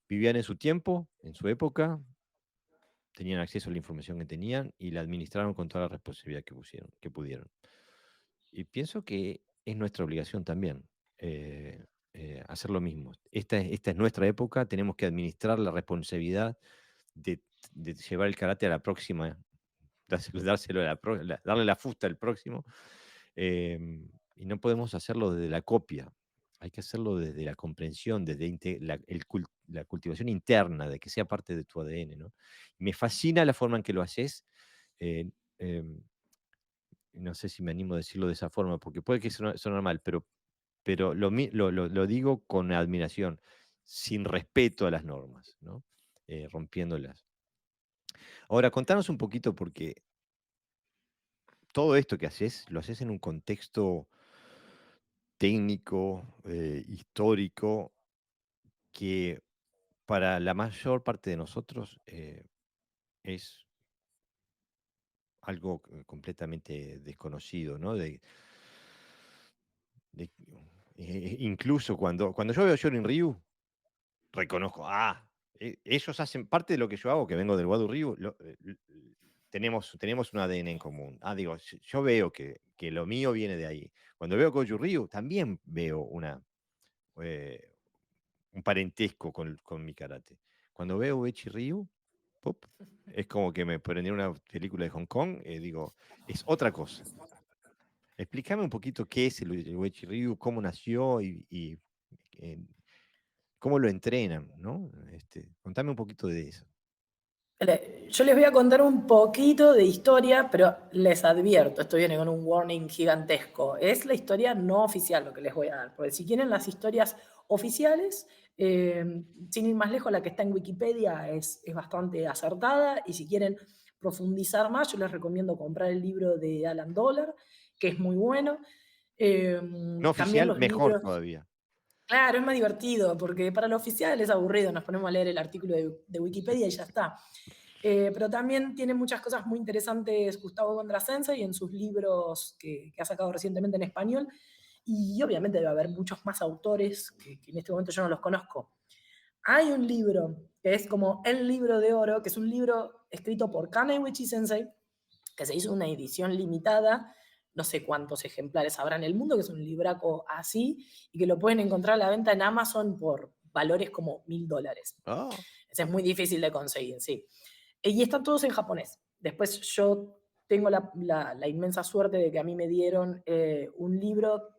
Vivían en su tiempo, en su época, tenían acceso a la información que tenían y la administraron con toda la responsabilidad que pudieron. Y pienso que es nuestra obligación también hacer lo mismo. Esta es nuestra época, tenemos que administrar la responsabilidad de, de llevar el karate a la próxima, darle la fusta al próximo, y no podemos hacerlo desde la copia, hay que hacerlo desde la comprensión, desde la cultivación interna, de que sea parte de tu ADN, ¿no? Me fascina la forma en que lo haces. eh, em, no sé si me animo a decirlo de esa forma, porque puede que suene mal, pero lo digo con admiración, sin respeto a las normas, ¿no? Rompiéndolas. Ahora, contanos un poquito, porque todo esto que haces, lo haces en un contexto técnico, histórico, que para la mayor parte de nosotros es algo completamente desconocido, ¿no? De- incluso cuando yo veo Shorin Ryu, reconozco, ellos hacen parte de lo que yo hago, que vengo del Wado Ryu, tenemos un ADN en común. Digo, yo veo que lo mío viene de ahí. Cuando veo Goju Ryu, también veo eh, un parentesco con mi karate. Cuando veo Uechi Ryu, ¡pop!, es como que me prendió una película de Hong Kong, digo, es otra cosa. Explícame un poquito qué es el Uechi Ryu, cómo nació y, eh, cómo lo entrenan, ¿no? Contame un poquito de eso. Yo les voy a contar un poquito de historia, pero les advierto, esto viene con un warning gigantesco. Es la historia no oficial lo que les voy a dar, porque si quieren las historias oficiales, sin ir más lejos, la que está en Wikipedia es bastante acertada, y si quieren profundizar más, yo les recomiendo comprar el libro de Alan Dollar, que es muy bueno. Eh, No También oficial, los mejor libros. todavía. Claro, es más divertido, porque para lo oficial es aburrido, nos ponemos a leer el artículo de Wikipedia y ya está. Pero también tiene muchas cosas muy interesantes Gustavo Gondrasense y en sus libros que ha sacado recientemente en español. Y obviamente debe haber muchos más autores que en este momento yo no los conozco. Hay un libro que es como el libro de oro, que es un libro escrito por Kaneiichi Sensei, que se hizo una edición limitada, no sé cuántos ejemplares habrá en el mundo, que es un libraco así, y que lo pueden encontrar a la venta en Amazon por valores como $1000. Ah, Ese es muy difícil de conseguir, sí. Y están todos en japonés. Después yo tengo la inmensa suerte de que a mí me dieron un libro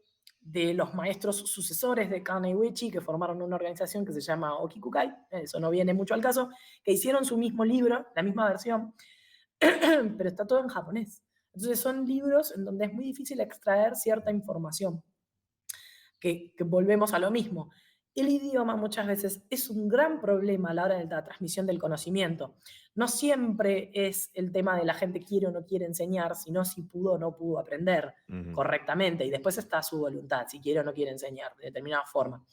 de los maestros sucesores de Kaneiichi, que formaron una organización que se llama Okikukai, eso no viene mucho al caso, que hicieron su mismo libro, la misma versión, pero está todo en japonés. Entonces son libros en donde es muy difícil extraer cierta información, que volvemos a lo mismo. El idioma muchas veces es un gran problema a la hora de la transmisión del conocimiento. No siempre es el tema de la gente quiere o no quiere enseñar, sino si pudo o no pudo aprender ujú. correctamente. Y después está su voluntad, si quiere o no quiere enseñar de determinada forma.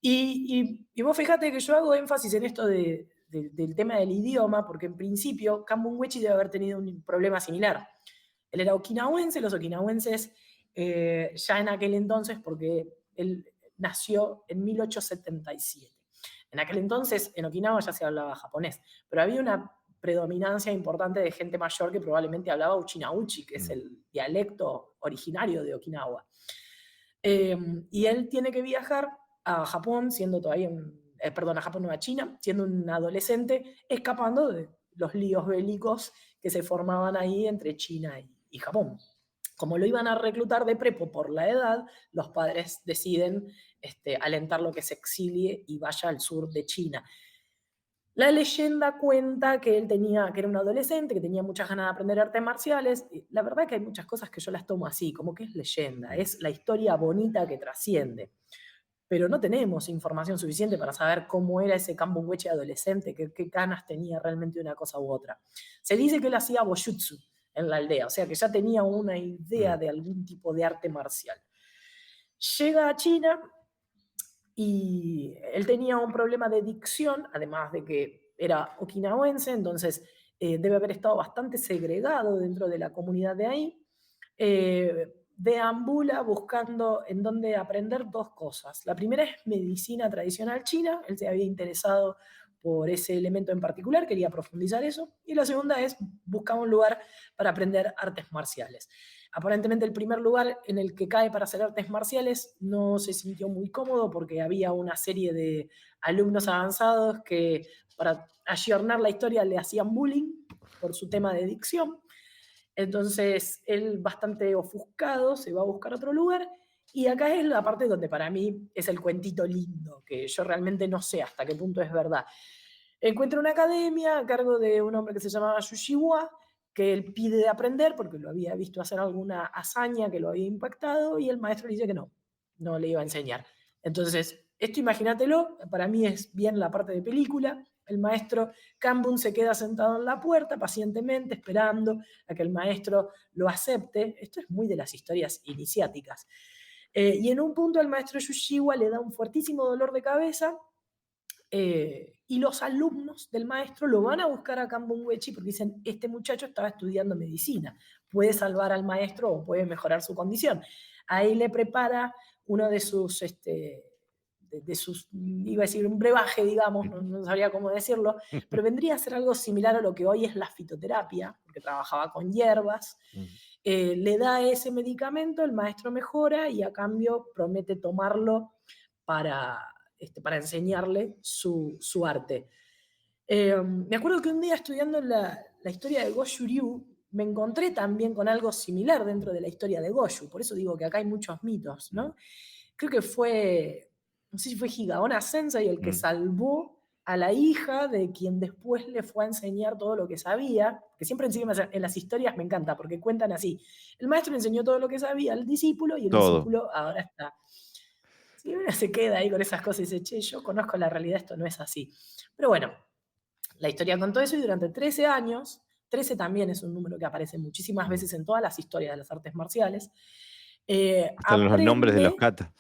Y vos fíjate que yo hago énfasis en esto del tema del idioma, porque en principio Kambun Wechi debe haber tenido un problema similar. Él era okinawense, los okinawenses ya en aquel entonces, porque él nació en 1877. En aquel entonces en Okinawa ya se hablaba japonés, pero había una predominancia importante de gente mayor que probablemente hablaba uchinauchi, que es Mm. el dialecto originario de Okinawa. Y él tiene que viajar a Japón, siendo todavía perdón, a Japón, no, a China, siendo un adolescente, escapando de los líos bélicos que se formaban ahí entre China y Japón. Como lo iban a reclutar de prepo por la edad, los padres deciden alentarlo que se exilie y vaya al sur de China. La leyenda cuenta que él que era un adolescente, que tenía muchas ganas de aprender artes marciales. Y la verdad que hay muchas cosas que yo las tomo así, como que es leyenda, Mm. es la historia bonita que trasciende. Pero no tenemos información suficiente para saber cómo era ese Kambun-Wechi adolescente, qué ganas tenía realmente de una cosa u otra. Se dice que él hacía boyutsu, en la aldea, o sea que ya tenía una idea mm, de algún tipo de arte marcial. Llega a China y él tenía un problema de dicción, además de que era okinawense, entonces debe haber estado bastante segregado dentro de la comunidad de ahí. Deambula buscando en dónde aprender dos cosas. La primera es medicina tradicional china, él se había interesado por ese elemento en particular, quería profundizar eso, y la segunda es buscar un lugar para aprender artes marciales. Aparentemente el primer lugar en el que cae para hacer artes marciales no se sintió muy cómodo porque había una serie de alumnos avanzados que para ayornar la historia le hacían bullying por su tema de dicción. Entonces él bastante ofuscado se va a buscar otro lugar y acá es la parte donde para mí es el cuentito lindo, que yo realmente no sé hasta qué punto es verdad. Encuentra una academia a cargo de un hombre que se llamaba Yushiwa, que él pide aprender porque lo había visto hacer alguna hazaña que lo había impactado y el maestro le dice que no, no le iba a enseñar. Entonces, esto imagínatelo, para mí es bien la parte de película, el maestro Kambun se queda sentado en la puerta pacientemente esperando a que el maestro lo acepte. Esto es muy de las historias iniciáticas. Y en un punto el maestro Yushiwa le da un fuertísimo dolor de cabeza y los alumnos del maestro lo van a buscar a Kambun Wechi porque dicen, este muchacho estaba estudiando medicina, puede salvar al maestro o puede mejorar su condición. Ahí le prepara uno de sus, iba a decir un brebaje, digamos, no, no sabría cómo decirlo, pero vendría a ser algo similar a lo que hoy es la fitoterapia, porque trabajaba con hierbas. mm. Le da ese medicamento, el maestro mejora y a cambio promete tomarlo para, para enseñarle su arte. Me acuerdo que un día estudiando la historia de Goshu Ryu, me encontré también con algo similar dentro de la historia de Goshu, por eso digo que acá hay muchos mitos, ¿no? Creo que fue, no sé si fue Higaonna Sensei el que Mm. salvó a la hija de quien después le fue a enseñar todo lo que sabía, que siempre encima en las historias me encanta, porque cuentan así, el maestro le enseñó todo lo que sabía al discípulo y el Todo. discípulo ahora está. Si uno se queda ahí con esas cosas y dice, che, yo conozco la realidad, esto no es así. Pero bueno, la historia contó eso y durante 13 años, 13 también es un número que aparece muchísimas Mm. veces en todas las historias de las artes marciales, Hasta los nombres de los aprende katas.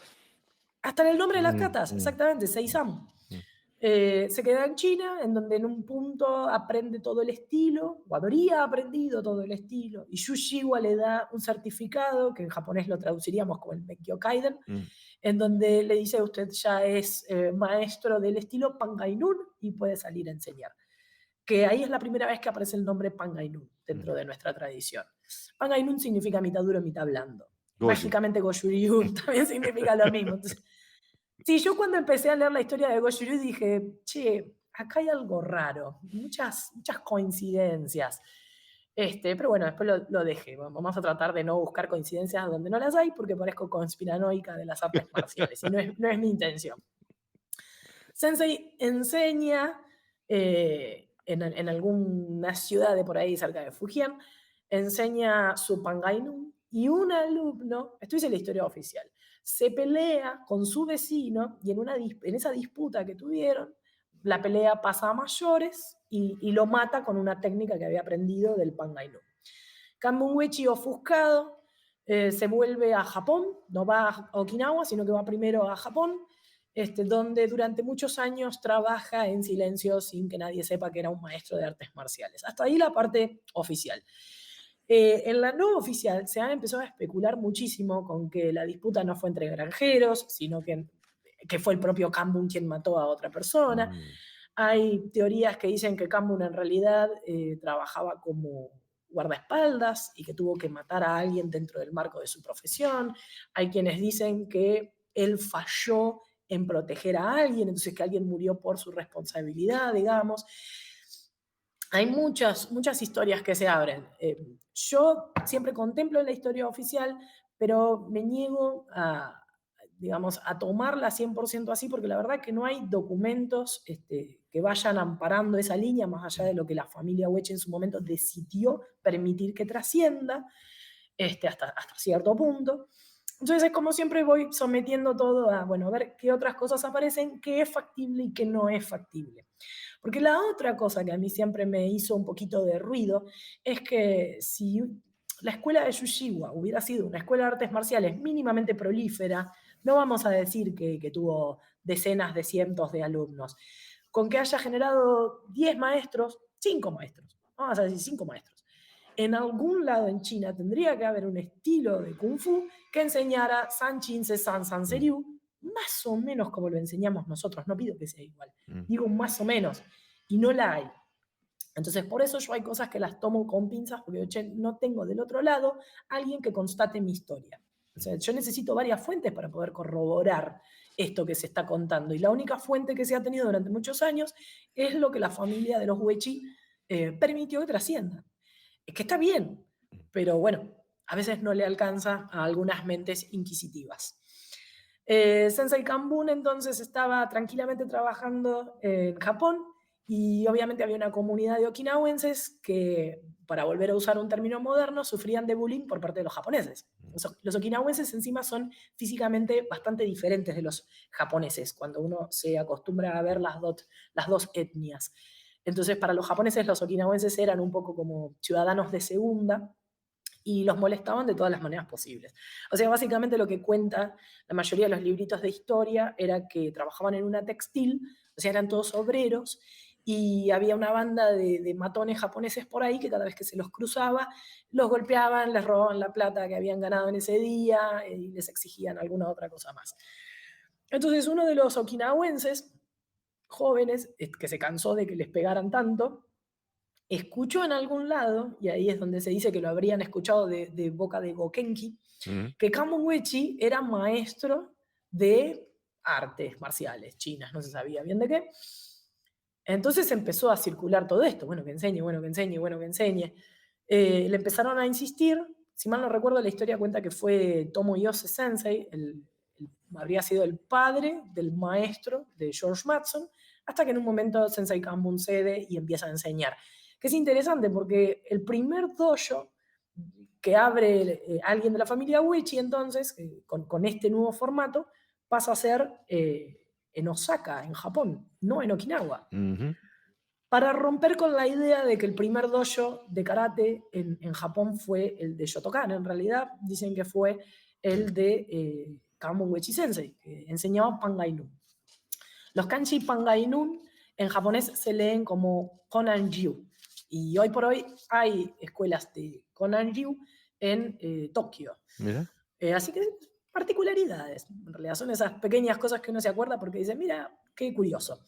hasta en el nombre de las Mm, catas, mm, exactamente, mm, Seisam. mm, Se queda en China, en donde en un punto aprende todo el estilo, o habría aprendido todo el estilo, y Yu Shiwa le da un certificado, que en japonés lo traduciríamos como el Mekkyo Kaiden, mm. en donde le dice usted ya es maestro del estilo Pangainun y puede salir a enseñar. Que ahí es la primera vez que aparece el nombre Pangainun dentro Mm. de nuestra tradición. Pangainun significa mitad duro, mitad blando. Goju. Mágicamente Goju-Ryu también significa lo mismo. Entonces, sí, yo cuando empecé a leer la historia de Goju-Ryu dije, che, acá hay algo raro, muchas coincidencias. Pero bueno, después lo dejé. Vamos a tratar de no buscar coincidencias donde no las hay, porque parezco conspiranoica de las artes marciales, y no es mi intención. Sensei enseña en alguna ciudad de por ahí cerca de Fujian, enseña su Pangainun y un alumno, esto es la historia oficial, se pelea con su vecino y en esa disputa que tuvieron, la pelea pasa a mayores y lo mata con una técnica que había aprendido del Pangainun. Kambun Uechi, ofuscado, se vuelve a Japón, no va a Okinawa, sino que va primero a Japón, donde durante muchos años trabaja en silencio sin que nadie sepa que era un maestro de artes marciales. Hasta ahí la parte oficial. En la no oficial se ha empezado a especular muchísimo con que la disputa no fue entre granjeros, sino que fue el propio Kambun quien mató a otra persona. Mm. Hay teorías que dicen que Kambun en realidad trabajaba como guardaespaldas y que tuvo que matar a alguien dentro del marco de su profesión. Hay quienes dicen que él falló en proteger a alguien, entonces que alguien murió por su responsabilidad, digamos. Hay muchas historias que se abren. Yo siempre contemplo la historia oficial, pero me niego digamos, a tomarla 100% así, porque la verdad que no hay documentos que vayan amparando esa línea, más allá de lo que la familia Weche en su momento decidió permitir que trascienda hasta cierto punto. Entonces es como siempre voy sometiendo todo a, bueno, a ver qué otras cosas aparecen, qué es factible y qué no es factible. Porque la otra cosa que a mí siempre me hizo un poquito de ruido es que si la escuela de Yushiwa hubiera sido una escuela de artes marciales mínimamente prolífera, no vamos a decir que tuvo decenas de cientos de alumnos, con que haya generado 10 maestros, 5 maestros, vamos a decir 5 maestros. En algún lado en China tendría que haber un estilo de Kung Fu que enseñara San Chin Se San San Mm, Seriu, más o menos como lo enseñamos nosotros, no pido que sea igual, mm, digo más o menos, y no la hay. Entonces, por eso yo hay cosas que las tomo con pinzas, porque no tengo del otro lado alguien que constate mi historia. O sea, yo necesito varias fuentes para poder corroborar esto que se está contando. Y la única fuente que se ha tenido durante muchos años es lo que la familia de los Huechi permitió que trascienda. Es que está bien, pero bueno, a veces no le alcanza a algunas mentes inquisitivas. Sensei Kambun entonces estaba tranquilamente trabajando en Japón y obviamente había una comunidad de okinawenses que, para volver a usar un término moderno, sufrían de bullying por parte de los japoneses. Los okinawenses encima son físicamente bastante diferentes de los japoneses cuando uno se acostumbra a ver las dos etnias. Entonces, para los japoneses, los okinawenses eran un poco como ciudadanos de segunda y los molestaban de todas las maneras posibles. O sea, básicamente lo que cuenta la mayoría de los libritos de historia era que trabajaban en una textil, o sea, eran todos obreros, y había una banda de matones japoneses por ahí que cada vez que se los cruzaba, los golpeaban, les robaban la plata que habían ganado en ese día y les exigían alguna otra cosa más. Entonces, uno de los okinawenses jóvenes, que se cansó de que les pegaran tanto, escuchó en algún lado, y ahí es donde se dice que lo habrían escuchado de boca de Gokenki, mm, que Kamo Uechi era maestro de artes marciales chinas, no se sabía bien de qué. Entonces empezó a circular todo esto, bueno, que enseñe, bueno, que enseñe, bueno, que enseñe. Le empezaron a insistir, si mal no recuerdo, la historia cuenta que fue Tomo Yose Sensei, habría sido el padre del maestro de George Mattson, hasta que en un momento Sensei Kambun cede y empieza a enseñar. Que es interesante porque el primer dojo que abre alguien de la familia Uechi, entonces, con este nuevo formato, pasa a ser en Osaka, en Japón, no en Okinawa, ujú, para romper con la idea de que el primer dojo de karate en Japón fue el de Shotokan. En realidad dicen que fue el de Kamo Uechi Sensei, que enseñaba Pangainun. Los kanji Pangainun en japonés se leen como Konanryu. Y hoy por hoy hay escuelas de Konanryu en Tokio. mira. Así que particularidades, en realidad son esas pequeñas cosas que uno se acuerda porque dice, mira, qué curioso.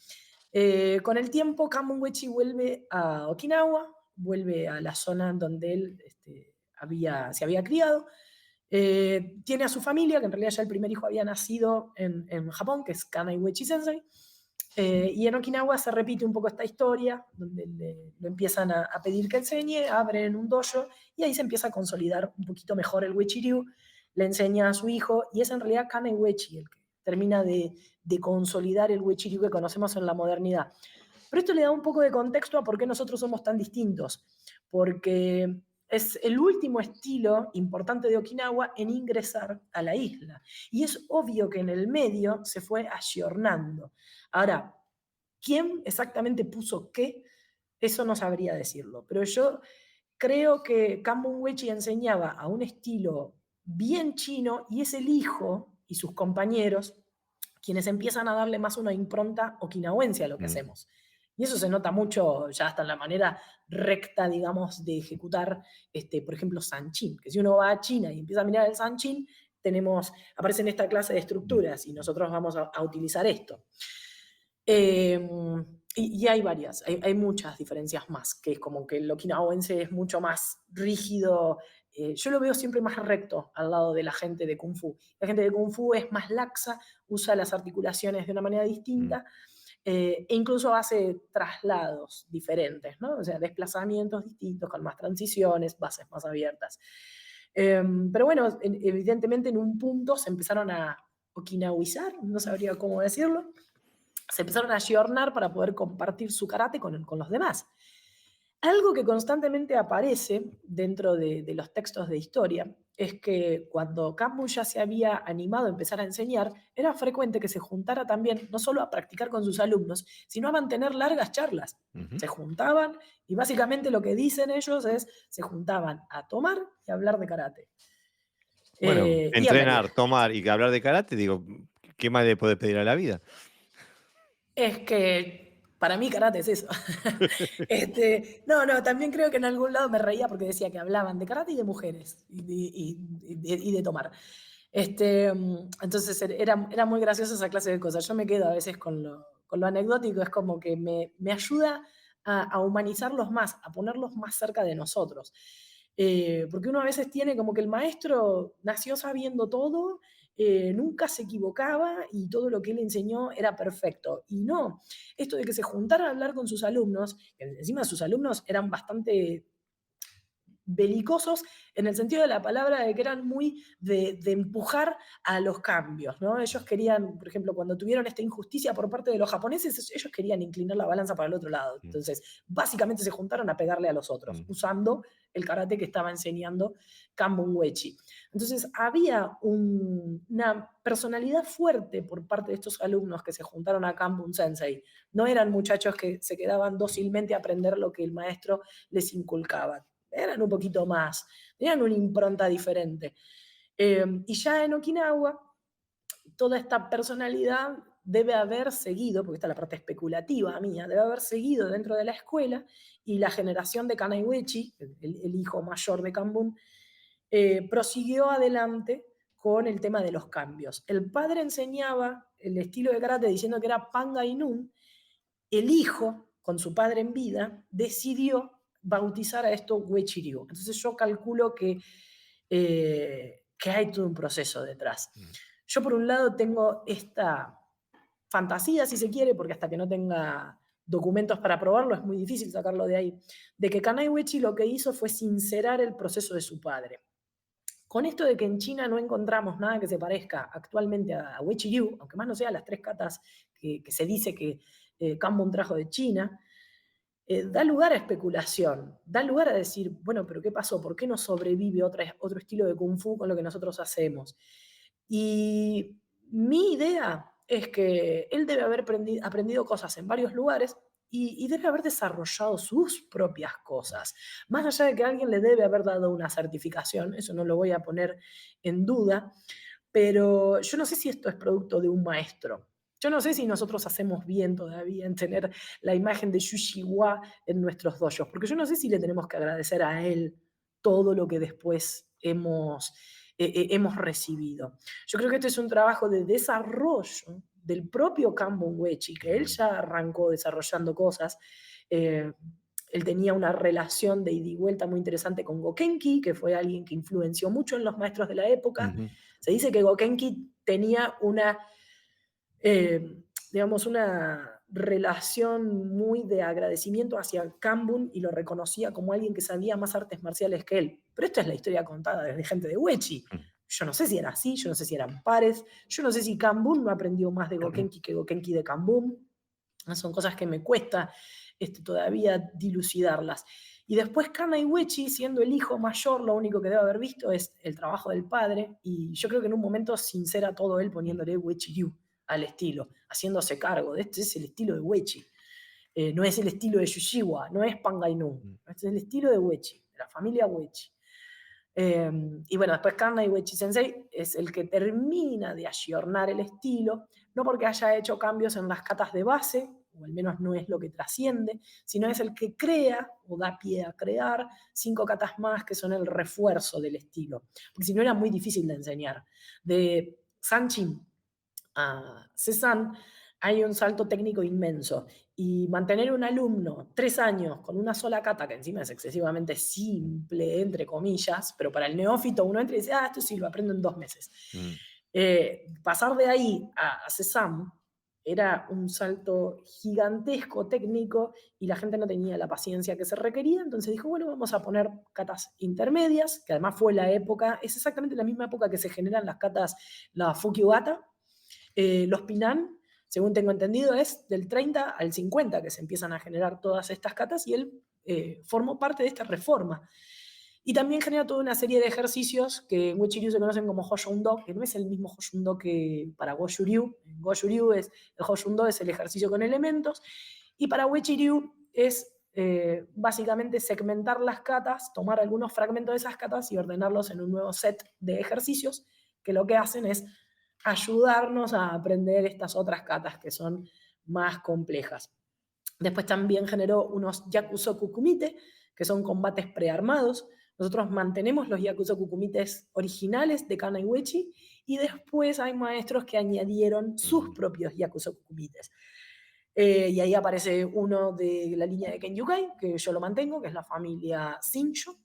Con el tiempo, Kamen Uechi vuelve a Okinawa, vuelve a la zona donde él se había criado. Tiene a su familia, que en realidad ya el primer hijo había nacido en Japón, que es Kanai Uechi Sensei. Y en Okinawa se repite un poco esta historia, donde lo empiezan a pedir que enseñe, abren un dojo y ahí se empieza a consolidar un poquito mejor el Uechi-ryu, le enseña a su hijo y es en realidad Kanai Uechi el que termina de consolidar el Uechi-ryu que conocemos en la modernidad. Pero esto le da un poco de contexto a por qué nosotros somos tan distintos, porque es el último estilo importante de Okinawa en ingresar a la isla. Y es obvio que en el medio se fue ayornando. Ahora, ¿quién exactamente puso qué? Eso no sabría decirlo, pero yo creo que Kambun Uechi enseñaba a un estilo bien chino y es el hijo y sus compañeros quienes empiezan a darle más una impronta okinawense a lo que Mm, hacemos. Y eso se nota mucho ya hasta en la manera recta, digamos, de ejecutar, por ejemplo, Sanchin, que si uno va a China y empieza a mirar el Sanchin, aparecen esta clase de mm, estructuras y nosotros vamos a utilizar esto. Eh, y hay varias, hay muchas diferencias más, que es como que el okinawense es mucho más rígido. Yo lo veo siempre más recto al lado de la gente de Kung Fu. La gente de Kung Fu es más laxa, usa las articulaciones de una manera mm, distinta e incluso hace traslados diferentes, ¿no? O sea, desplazamientos distintos, con más transiciones, bases más abiertas. Pero bueno, evidentemente en un punto se empezaron a okinawizar, no sabría cómo decirlo, se empezaron a ayornar para poder compartir su karate con los demás. Algo que constantemente aparece dentro de los textos de historia es que cuando Kanbun ya se había animado a empezar a enseñar, era frecuente que se juntara también, no solo a practicar con sus alumnos, sino a mantener largas charlas. Ujú. Se juntaban y básicamente lo que dicen ellos es, se juntaban a tomar y a hablar de karate. Bueno, Y hablarían. entrenar, tomar y hablar de karate, digo, ¿qué más le puedes pedir a la vida? Es que para mí karate es eso. No, también creo que en algún lado me reía porque decía que hablaban de karate y de mujeres y de tomar. Entonces era muy graciosa esa clase de cosas. Yo me quedo a veces con lo anecdótico, es como que me ayuda a humanizarlos más, a ponerlos más cerca de nosotros. Porque uno a veces tiene como que el maestro nació sabiendo todo, nunca se equivocaba y todo lo que él enseñó era perfecto. Y no, esto de que se juntara a hablar con sus alumnos, que encima sus alumnos eran bastante belicosos en el sentido de la palabra, de que eran muy de empujar a los cambios, ¿no? Ellos querían, por ejemplo, cuando tuvieron esta injusticia por parte de los japoneses, ellos querían inclinar la balanza para el otro lado. Mm, Entonces, básicamente se juntaron a pegarle a los otros, mm. usando el karate que estaba enseñando Kanbun Uechi. Entonces, había una personalidad fuerte por parte de estos alumnos que se juntaron a Kanbun Sensei. No eran muchachos que se quedaban dócilmente a aprender lo que el maestro les inculcaba, eran un poquito más, tenían una impronta diferente. Y ya en Okinawa, toda esta personalidad debe haber seguido, porque esta es la parte especulativa mía, debe haber seguido dentro de la escuela, y la generación de Kanai Uechi, el hijo mayor de Kanbun, prosiguió adelante con el tema de los cambios. El padre enseñaba el estilo de karate diciendo que era Panga Inun. El hijo, con su padre en vida, decidió bautizar a esto Uechi-ryu. Entonces yo calculo que hay todo un proceso detrás. Mm. Yo por un lado tengo esta fantasía, si se quiere, porque hasta que no tenga documentos para probarlo es muy difícil sacarlo de ahí, de que Kanai Uechi lo que hizo fue sincerar el proceso de su padre. Con esto de que en China no encontramos nada que se parezca actualmente a Uechi-ryu, aunque más no sea las 3 katas que se dice que Kanbun trajo de China, da lugar a especulación, da lugar a decir, bueno, pero ¿qué pasó? ¿Por qué no sobrevive otro estilo de Kung Fu con lo que nosotros hacemos? Y mi idea es que él debe haber aprendido cosas en varios lugares y debe haber desarrollado sus propias cosas. Más allá de que alguien le debe haber dado una certificación, eso no lo voy a poner en duda, pero yo no sé si esto es producto de un maestro. Yo no sé si nosotros hacemos bien todavía en tener la imagen de Yushiwa en nuestros dojos, porque yo no sé si le tenemos que agradecer a él todo lo que después hemos recibido. Yo creo que este es un trabajo de desarrollo del propio Kanbun Uechi, que él Mm. ya arrancó desarrollando cosas. Eh, Él tenía una relación de ida y vuelta muy interesante con Gokenki, que fue alguien que influenció mucho en los maestros de la época. Ujú. Se dice que Gokenki tenía digamos, una relación muy de agradecimiento hacia Kanbun y lo reconocía como alguien que sabía más artes marciales que él. Pero esta es la historia contada desde gente de Uechi. Yo no sé si era así, yo no sé si eran pares, yo no sé si Kanbun no aprendió más de Gokenki que Gokenki de Kanbun. Son cosas que me cuesta todavía dilucidarlas. Y después Kanai Uechi, siendo el hijo mayor, lo único que debe haber visto es el trabajo del padre, y yo creo que en un momento sincera todo él poniéndole Uechi-ryu al estilo, haciéndose cargo de este es el estilo de Uechi. No es el estilo de Yushiwa, no es Pangainu, Mm. este es el estilo de Uechi, de la familia Uechi. Y bueno, después Kanai Uechi Sensei es el que termina de ayornar el estilo, no porque haya hecho cambios en las katas de base, o al menos no es lo que trasciende, sino es el que crea o da pie a crear 5 katas más que son el refuerzo del estilo, porque si no era muy difícil de enseñar. De Sanchin a Cézanne hay un salto técnico inmenso. Y mantener un alumno 3 años con una sola kata, que encima es excesivamente simple, entre comillas, pero para el neófito uno entra y dice, esto sí, lo aprendo en 2 meses. Mm. Pasar de ahí a Cézanne era un salto gigantesco técnico y la gente no tenía la paciencia que se requería, entonces dijo, bueno, vamos a poner katas intermedias, que además fue la época, es exactamente la misma época que se generan las katas, la Fukiwata. Los Pinan, según tengo entendido, es del 30 al 50 que se empiezan a generar todas estas katas y él formó parte de esta reforma. Y también genera toda una serie de ejercicios que en Wechiryu se conocen como Hoshundo, que no es el mismo Hoshundo que para Goju-Ryu. En Goju-Ryu el Hoshundo es el ejercicio con elementos, y para Wechiryu es básicamente segmentar las katas, tomar algunos fragmentos de esas katas y ordenarlos en un nuevo set de ejercicios que lo que hacen es ayudarnos a aprender estas otras katas que son más complejas. Después también generó unos Yakusoku Kumite, que son combates prearmados. Nosotros mantenemos los Yakusoku Kumites originales de Kana y Uechi, y después hay maestros que añadieron sus propios Yakusoku Kumites. Y ahí aparece uno de la línea de Kenyukai, que yo lo mantengo, que es la familia Shinsho.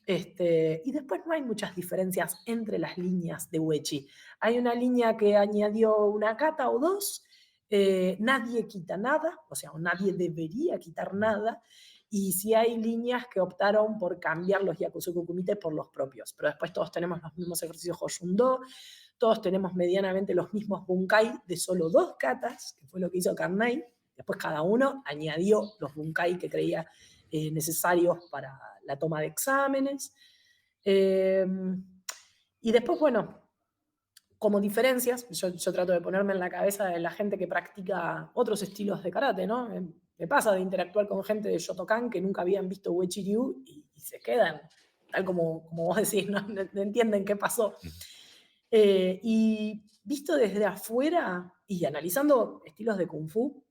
Y después no hay muchas diferencias entre las líneas de Uechi. Hay una línea que añadió una kata o dos, nadie quita nada, o sea, nadie debería quitar nada, y sí hay líneas que optaron por cambiar los Yakusoku Kumite por los propios, pero después todos tenemos los mismos ejercicios Hoshundo, todos tenemos medianamente los mismos bunkai de solo 2 katas, que fue lo que hizo Karnai. Después cada uno añadió los bunkai que creía necesarios para la toma de exámenes. Y después, bueno, como diferencias, yo trato de ponerme en la cabeza de la gente que practica otros estilos de karate, ¿no? Me pasa de interactuar con gente de Shotokan que nunca habían visto Uechi-Ryu y se quedan, tal como vos decís, no entienden qué pasó. Y visto desde afuera y analizando estilos de Kung Fu,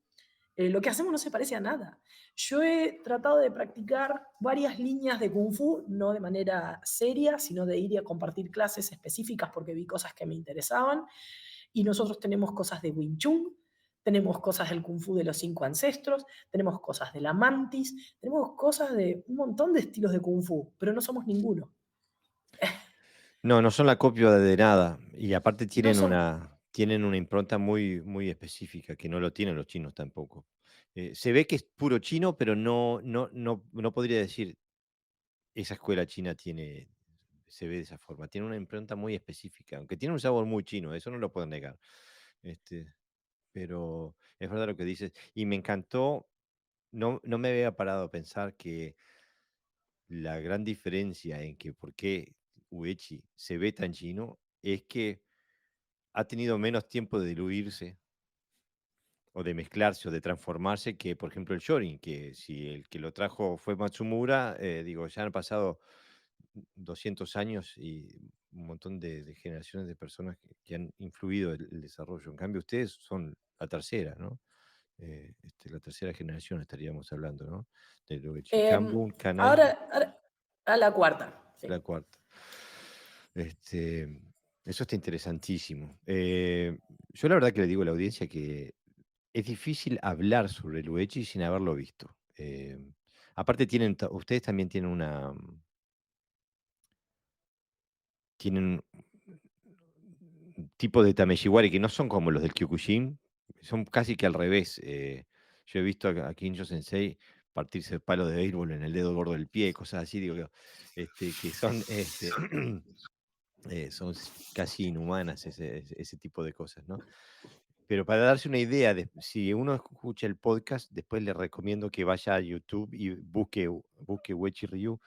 lo que hacemos no se parece a nada. Yo he tratado de practicar varias líneas de Kung Fu, no de manera seria, sino de ir y a compartir clases específicas porque vi cosas que me interesaban. Y nosotros tenemos cosas de Wing Chun, tenemos cosas del Kung Fu de los 5 ancestros, tenemos cosas de la Mantis, tenemos cosas de un montón de estilos de Kung Fu, pero no somos ninguno. No, no son la copia de nada. Y aparte No somos. tienen una impronta muy, muy específica, que no lo tienen los chinos tampoco. Se ve que es puro chino, pero no podría decir esa escuela china se ve de esa forma. Tiene una impronta muy específica, aunque tiene un sabor muy chino, eso no lo puedo negar. Este, pero es verdad lo que dices. Y me encantó, no me había parado a pensar que la gran diferencia en que por qué Uechi se ve tan chino es que ha tenido menos tiempo de diluirse o de mezclarse o de transformarse que, por ejemplo, el Shorin, que si el que lo trajo fue Matsumura, digo, ya han pasado 200 años y un montón de generaciones de personas que han influido el desarrollo. En cambio, ustedes son la tercera, ¿no? La tercera generación estaríamos hablando, ¿no? De lo de Chikambun, Kanai, Ahora a la cuarta, sí. la cuarta. Este, eso está interesantísimo. Yo la verdad que le digo a la audiencia que es difícil hablar sobre el Uechi sin haberlo visto. Aparte ustedes también tienen un tipo de Tameshiwari que no son como los del Kyokushin, son casi que al revés. Yo he visto a Kinjo Sensei partirse el palo de béisbol en el dedo gordo del pie, cosas así, digo, que son, son casi inhumanas ese tipo de cosas, ¿no? Pero para darse una idea, si uno escucha el podcast, después le recomiendo que vaya a YouTube y busque Uechi Ryu,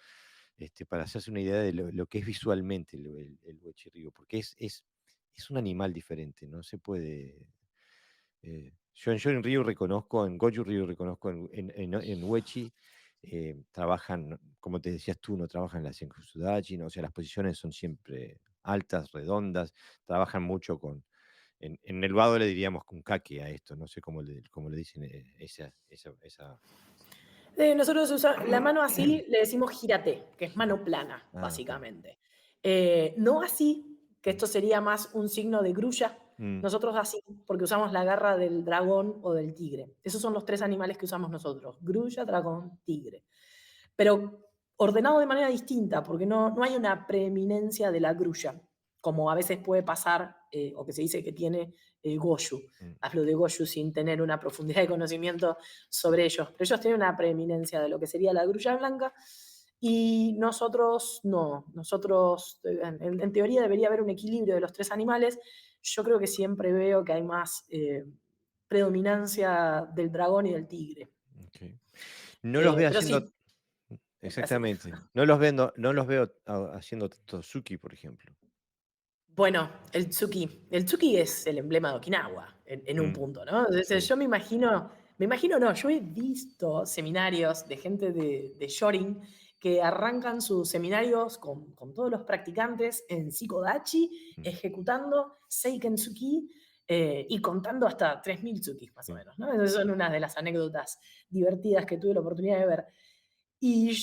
para hacerse una idea de lo que es visualmente el Uechi Ryu, porque es un animal diferente, no se puede. Yo en Ryu reconozco, en Goju Ryu reconozco, en Uechi trabajan, como te decías tú, no trabajan la Senkusudachi, ¿no? O sea, las posiciones son siempre altas, redondas, trabajan mucho en el vado le diríamos con kake a esto, no sé cómo le dicen esa. Nosotros usamos la mano así, le decimos gírate, que es mano plana, Ah, ok. básicamente. No así, que esto sería más un signo de grulla. Mm, Nosotros así, porque usamos la garra del dragón o del tigre. Esos son los 3 animales que usamos nosotros: grulla, dragón, tigre. Pero ordenado de manera distinta, porque no hay una preeminencia de la grulla, como a veces puede pasar, o que se dice que tiene Goju. mm. Hablo de Goju sin tener una profundidad de conocimiento sobre ellos, pero ellos tienen una preeminencia de lo que sería la grulla blanca, y nosotros no. Nosotros, en teoría, debería haber un equilibrio de los 3 animales. Yo creo que siempre veo que hay más predominancia del dragón y del tigre. Ok. No los ve Pero haciendo. sí, exactamente. No los veo haciendo Totsuki, por ejemplo. Bueno, el tsuki. El tsuki es el emblema de Okinawa, en un Mm, punto, ¿no? Entonces, sí. yo me imagino no, yo he visto seminarios de gente de Shorin que arrancan sus seminarios con todos los practicantes en Shikodachi, Mm, ejecutando Seiken Tsuki y contando hasta 3000 tsukis, más o sí. menos, ¿no? Esas son unas de las anécdotas divertidas que tuve la oportunidad de ver. Y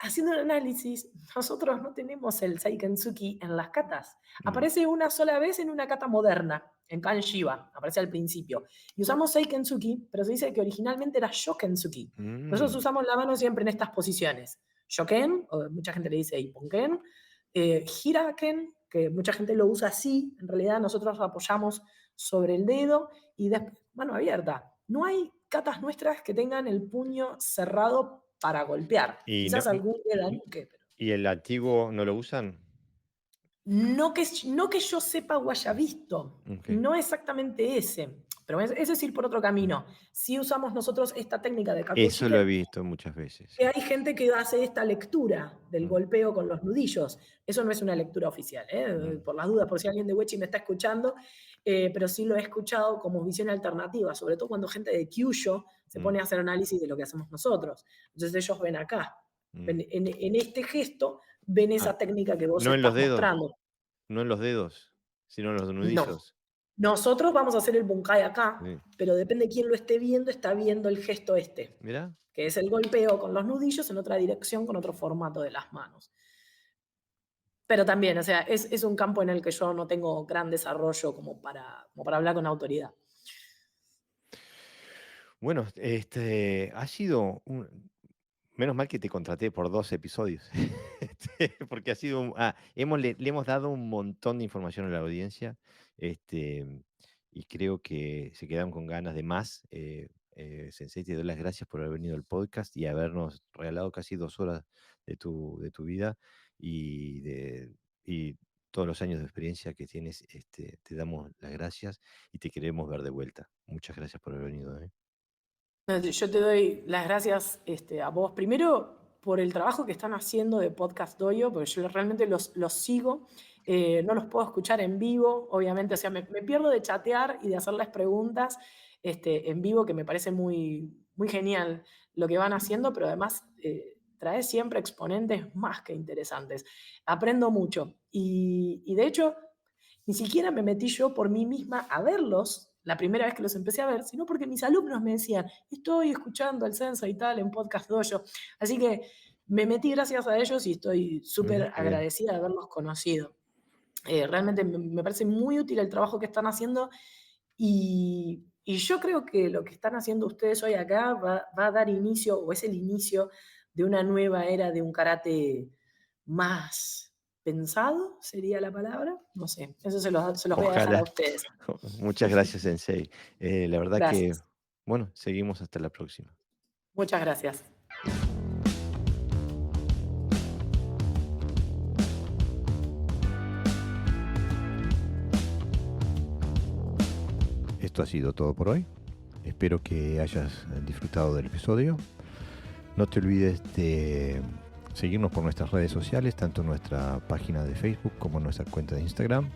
haciendo el análisis, nosotros no tenemos el Seikensuki en las katas. Mm, Aparece una sola vez en una kata moderna, en Kanshiwa, aparece al principio. Y usamos Seikensuki, pero se dice que originalmente era Shokensuki. Nosotros mm. usamos la mano siempre en estas posiciones. Shoken, o mucha gente le dice Ipponken, Hiraken, que mucha gente lo usa así, en realidad nosotros apoyamos sobre el dedo y después mano abierta. No hay catas nuestras que tengan el puño cerrado para golpear. ¿Y, no, Quizás algún Gedanuke, pero y el antiguo no lo usan? no que yo sepa o haya visto, Ok. no exactamente ese, pero es ir por otro camino. Si usamos nosotros esta técnica de Eso lo he Kakushiken, visto muchas veces, que sí. hay gente que hace esta lectura del Mm, golpeo con los nudillos. Eso no es una lectura oficial, mm, por las dudas, por si alguien de Wechi me está escuchando, pero sí lo he escuchado como visión alternativa, sobre todo cuando gente de Kyushu se mm, pone a hacer análisis de lo que hacemos nosotros. Entonces ellos ven acá, mm. en este gesto, ven Ah, esa técnica que vos no en los estás dedos, mostrando. no en los dedos, sino en los No. nudillos. Nosotros vamos a hacer el bunkai acá, Sí. pero depende de quién lo esté viendo, está viendo el gesto este, Mirá. que es el golpeo con los nudillos en otra dirección, con otro formato de las manos. Pero también, o sea, es un campo en el que yo no tengo gran desarrollo como para hablar con autoridad. Bueno, ha sido menos mal que te contraté por 2 episodios. Porque ha sido le hemos dado un montón de información a la audiencia, este, y creo que se quedaron con ganas de más. Sensei, te doy las gracias por haber venido al podcast y habernos regalado casi 2 horas de tu vida y todos los años de experiencia que tienes. Te damos las gracias y te queremos ver de vuelta. Muchas gracias por haber venido, ¿eh? No, yo te doy las gracias a vos, primero por el trabajo que están haciendo de Podcast Doyo, porque yo realmente los sigo, no los puedo escuchar en vivo, obviamente, o sea, me pierdo de chatear y de hacerles preguntas en vivo, que me parece muy, muy genial lo que van haciendo, pero además trae siempre exponentes más que interesantes. Aprendo mucho y de hecho, ni siquiera me metí yo por mí misma a verlos la primera vez que los empecé a ver, sino porque mis alumnos me decían, estoy escuchando el Censo y tal en Podcast Dojo. Así que me metí gracias a ellos y estoy Mira súper qué bien. agradecida de haberlos conocido. Realmente me parece muy útil el trabajo que están haciendo y yo creo que lo que están haciendo ustedes hoy acá va a dar inicio, o es el inicio de una nueva era de un karate más pensado, sería la palabra. No sé, eso se los voy a dejar a Ojalá. ustedes. Muchas gracias, Sensei. La verdad que, Gracias. bueno, seguimos hasta la próxima. Muchas gracias. Esto ha sido todo por hoy. Espero que hayas disfrutado del episodio. No te olvides de seguirnos por nuestras redes sociales, tanto nuestra página de Facebook como nuestra cuenta de Instagram,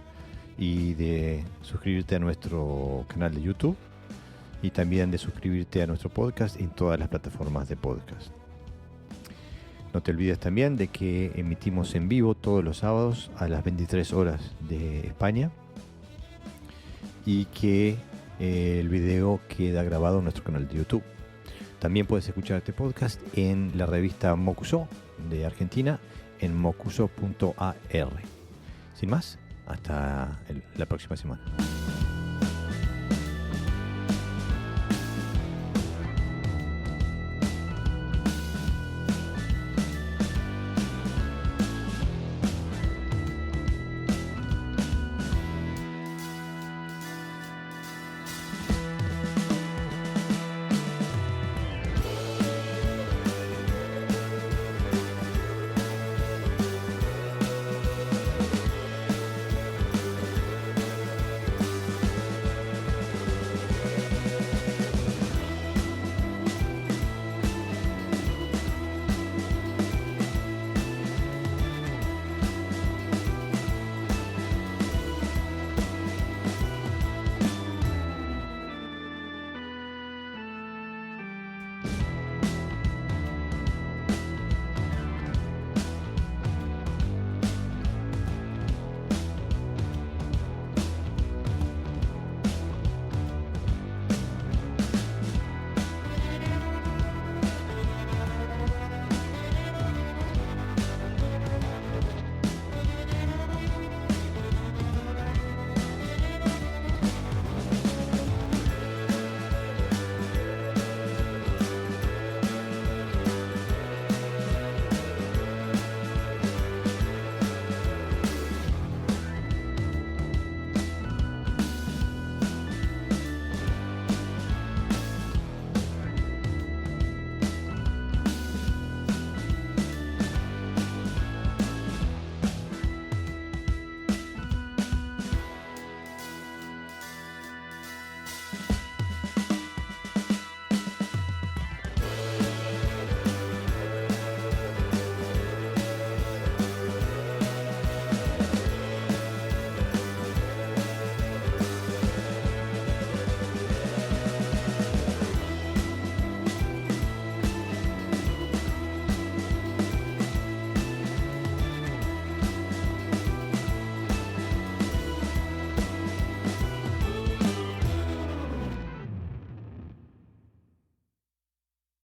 y de suscribirte a nuestro canal de YouTube y también de suscribirte a nuestro podcast en todas las plataformas de podcast. No te olvides también de que emitimos en vivo todos los sábados a las 23 horas de España y que el video queda grabado en nuestro canal de YouTube. También puedes escuchar este podcast en la revista Mokuso de Argentina en mokuso.ar. Sin más, hasta la próxima semana.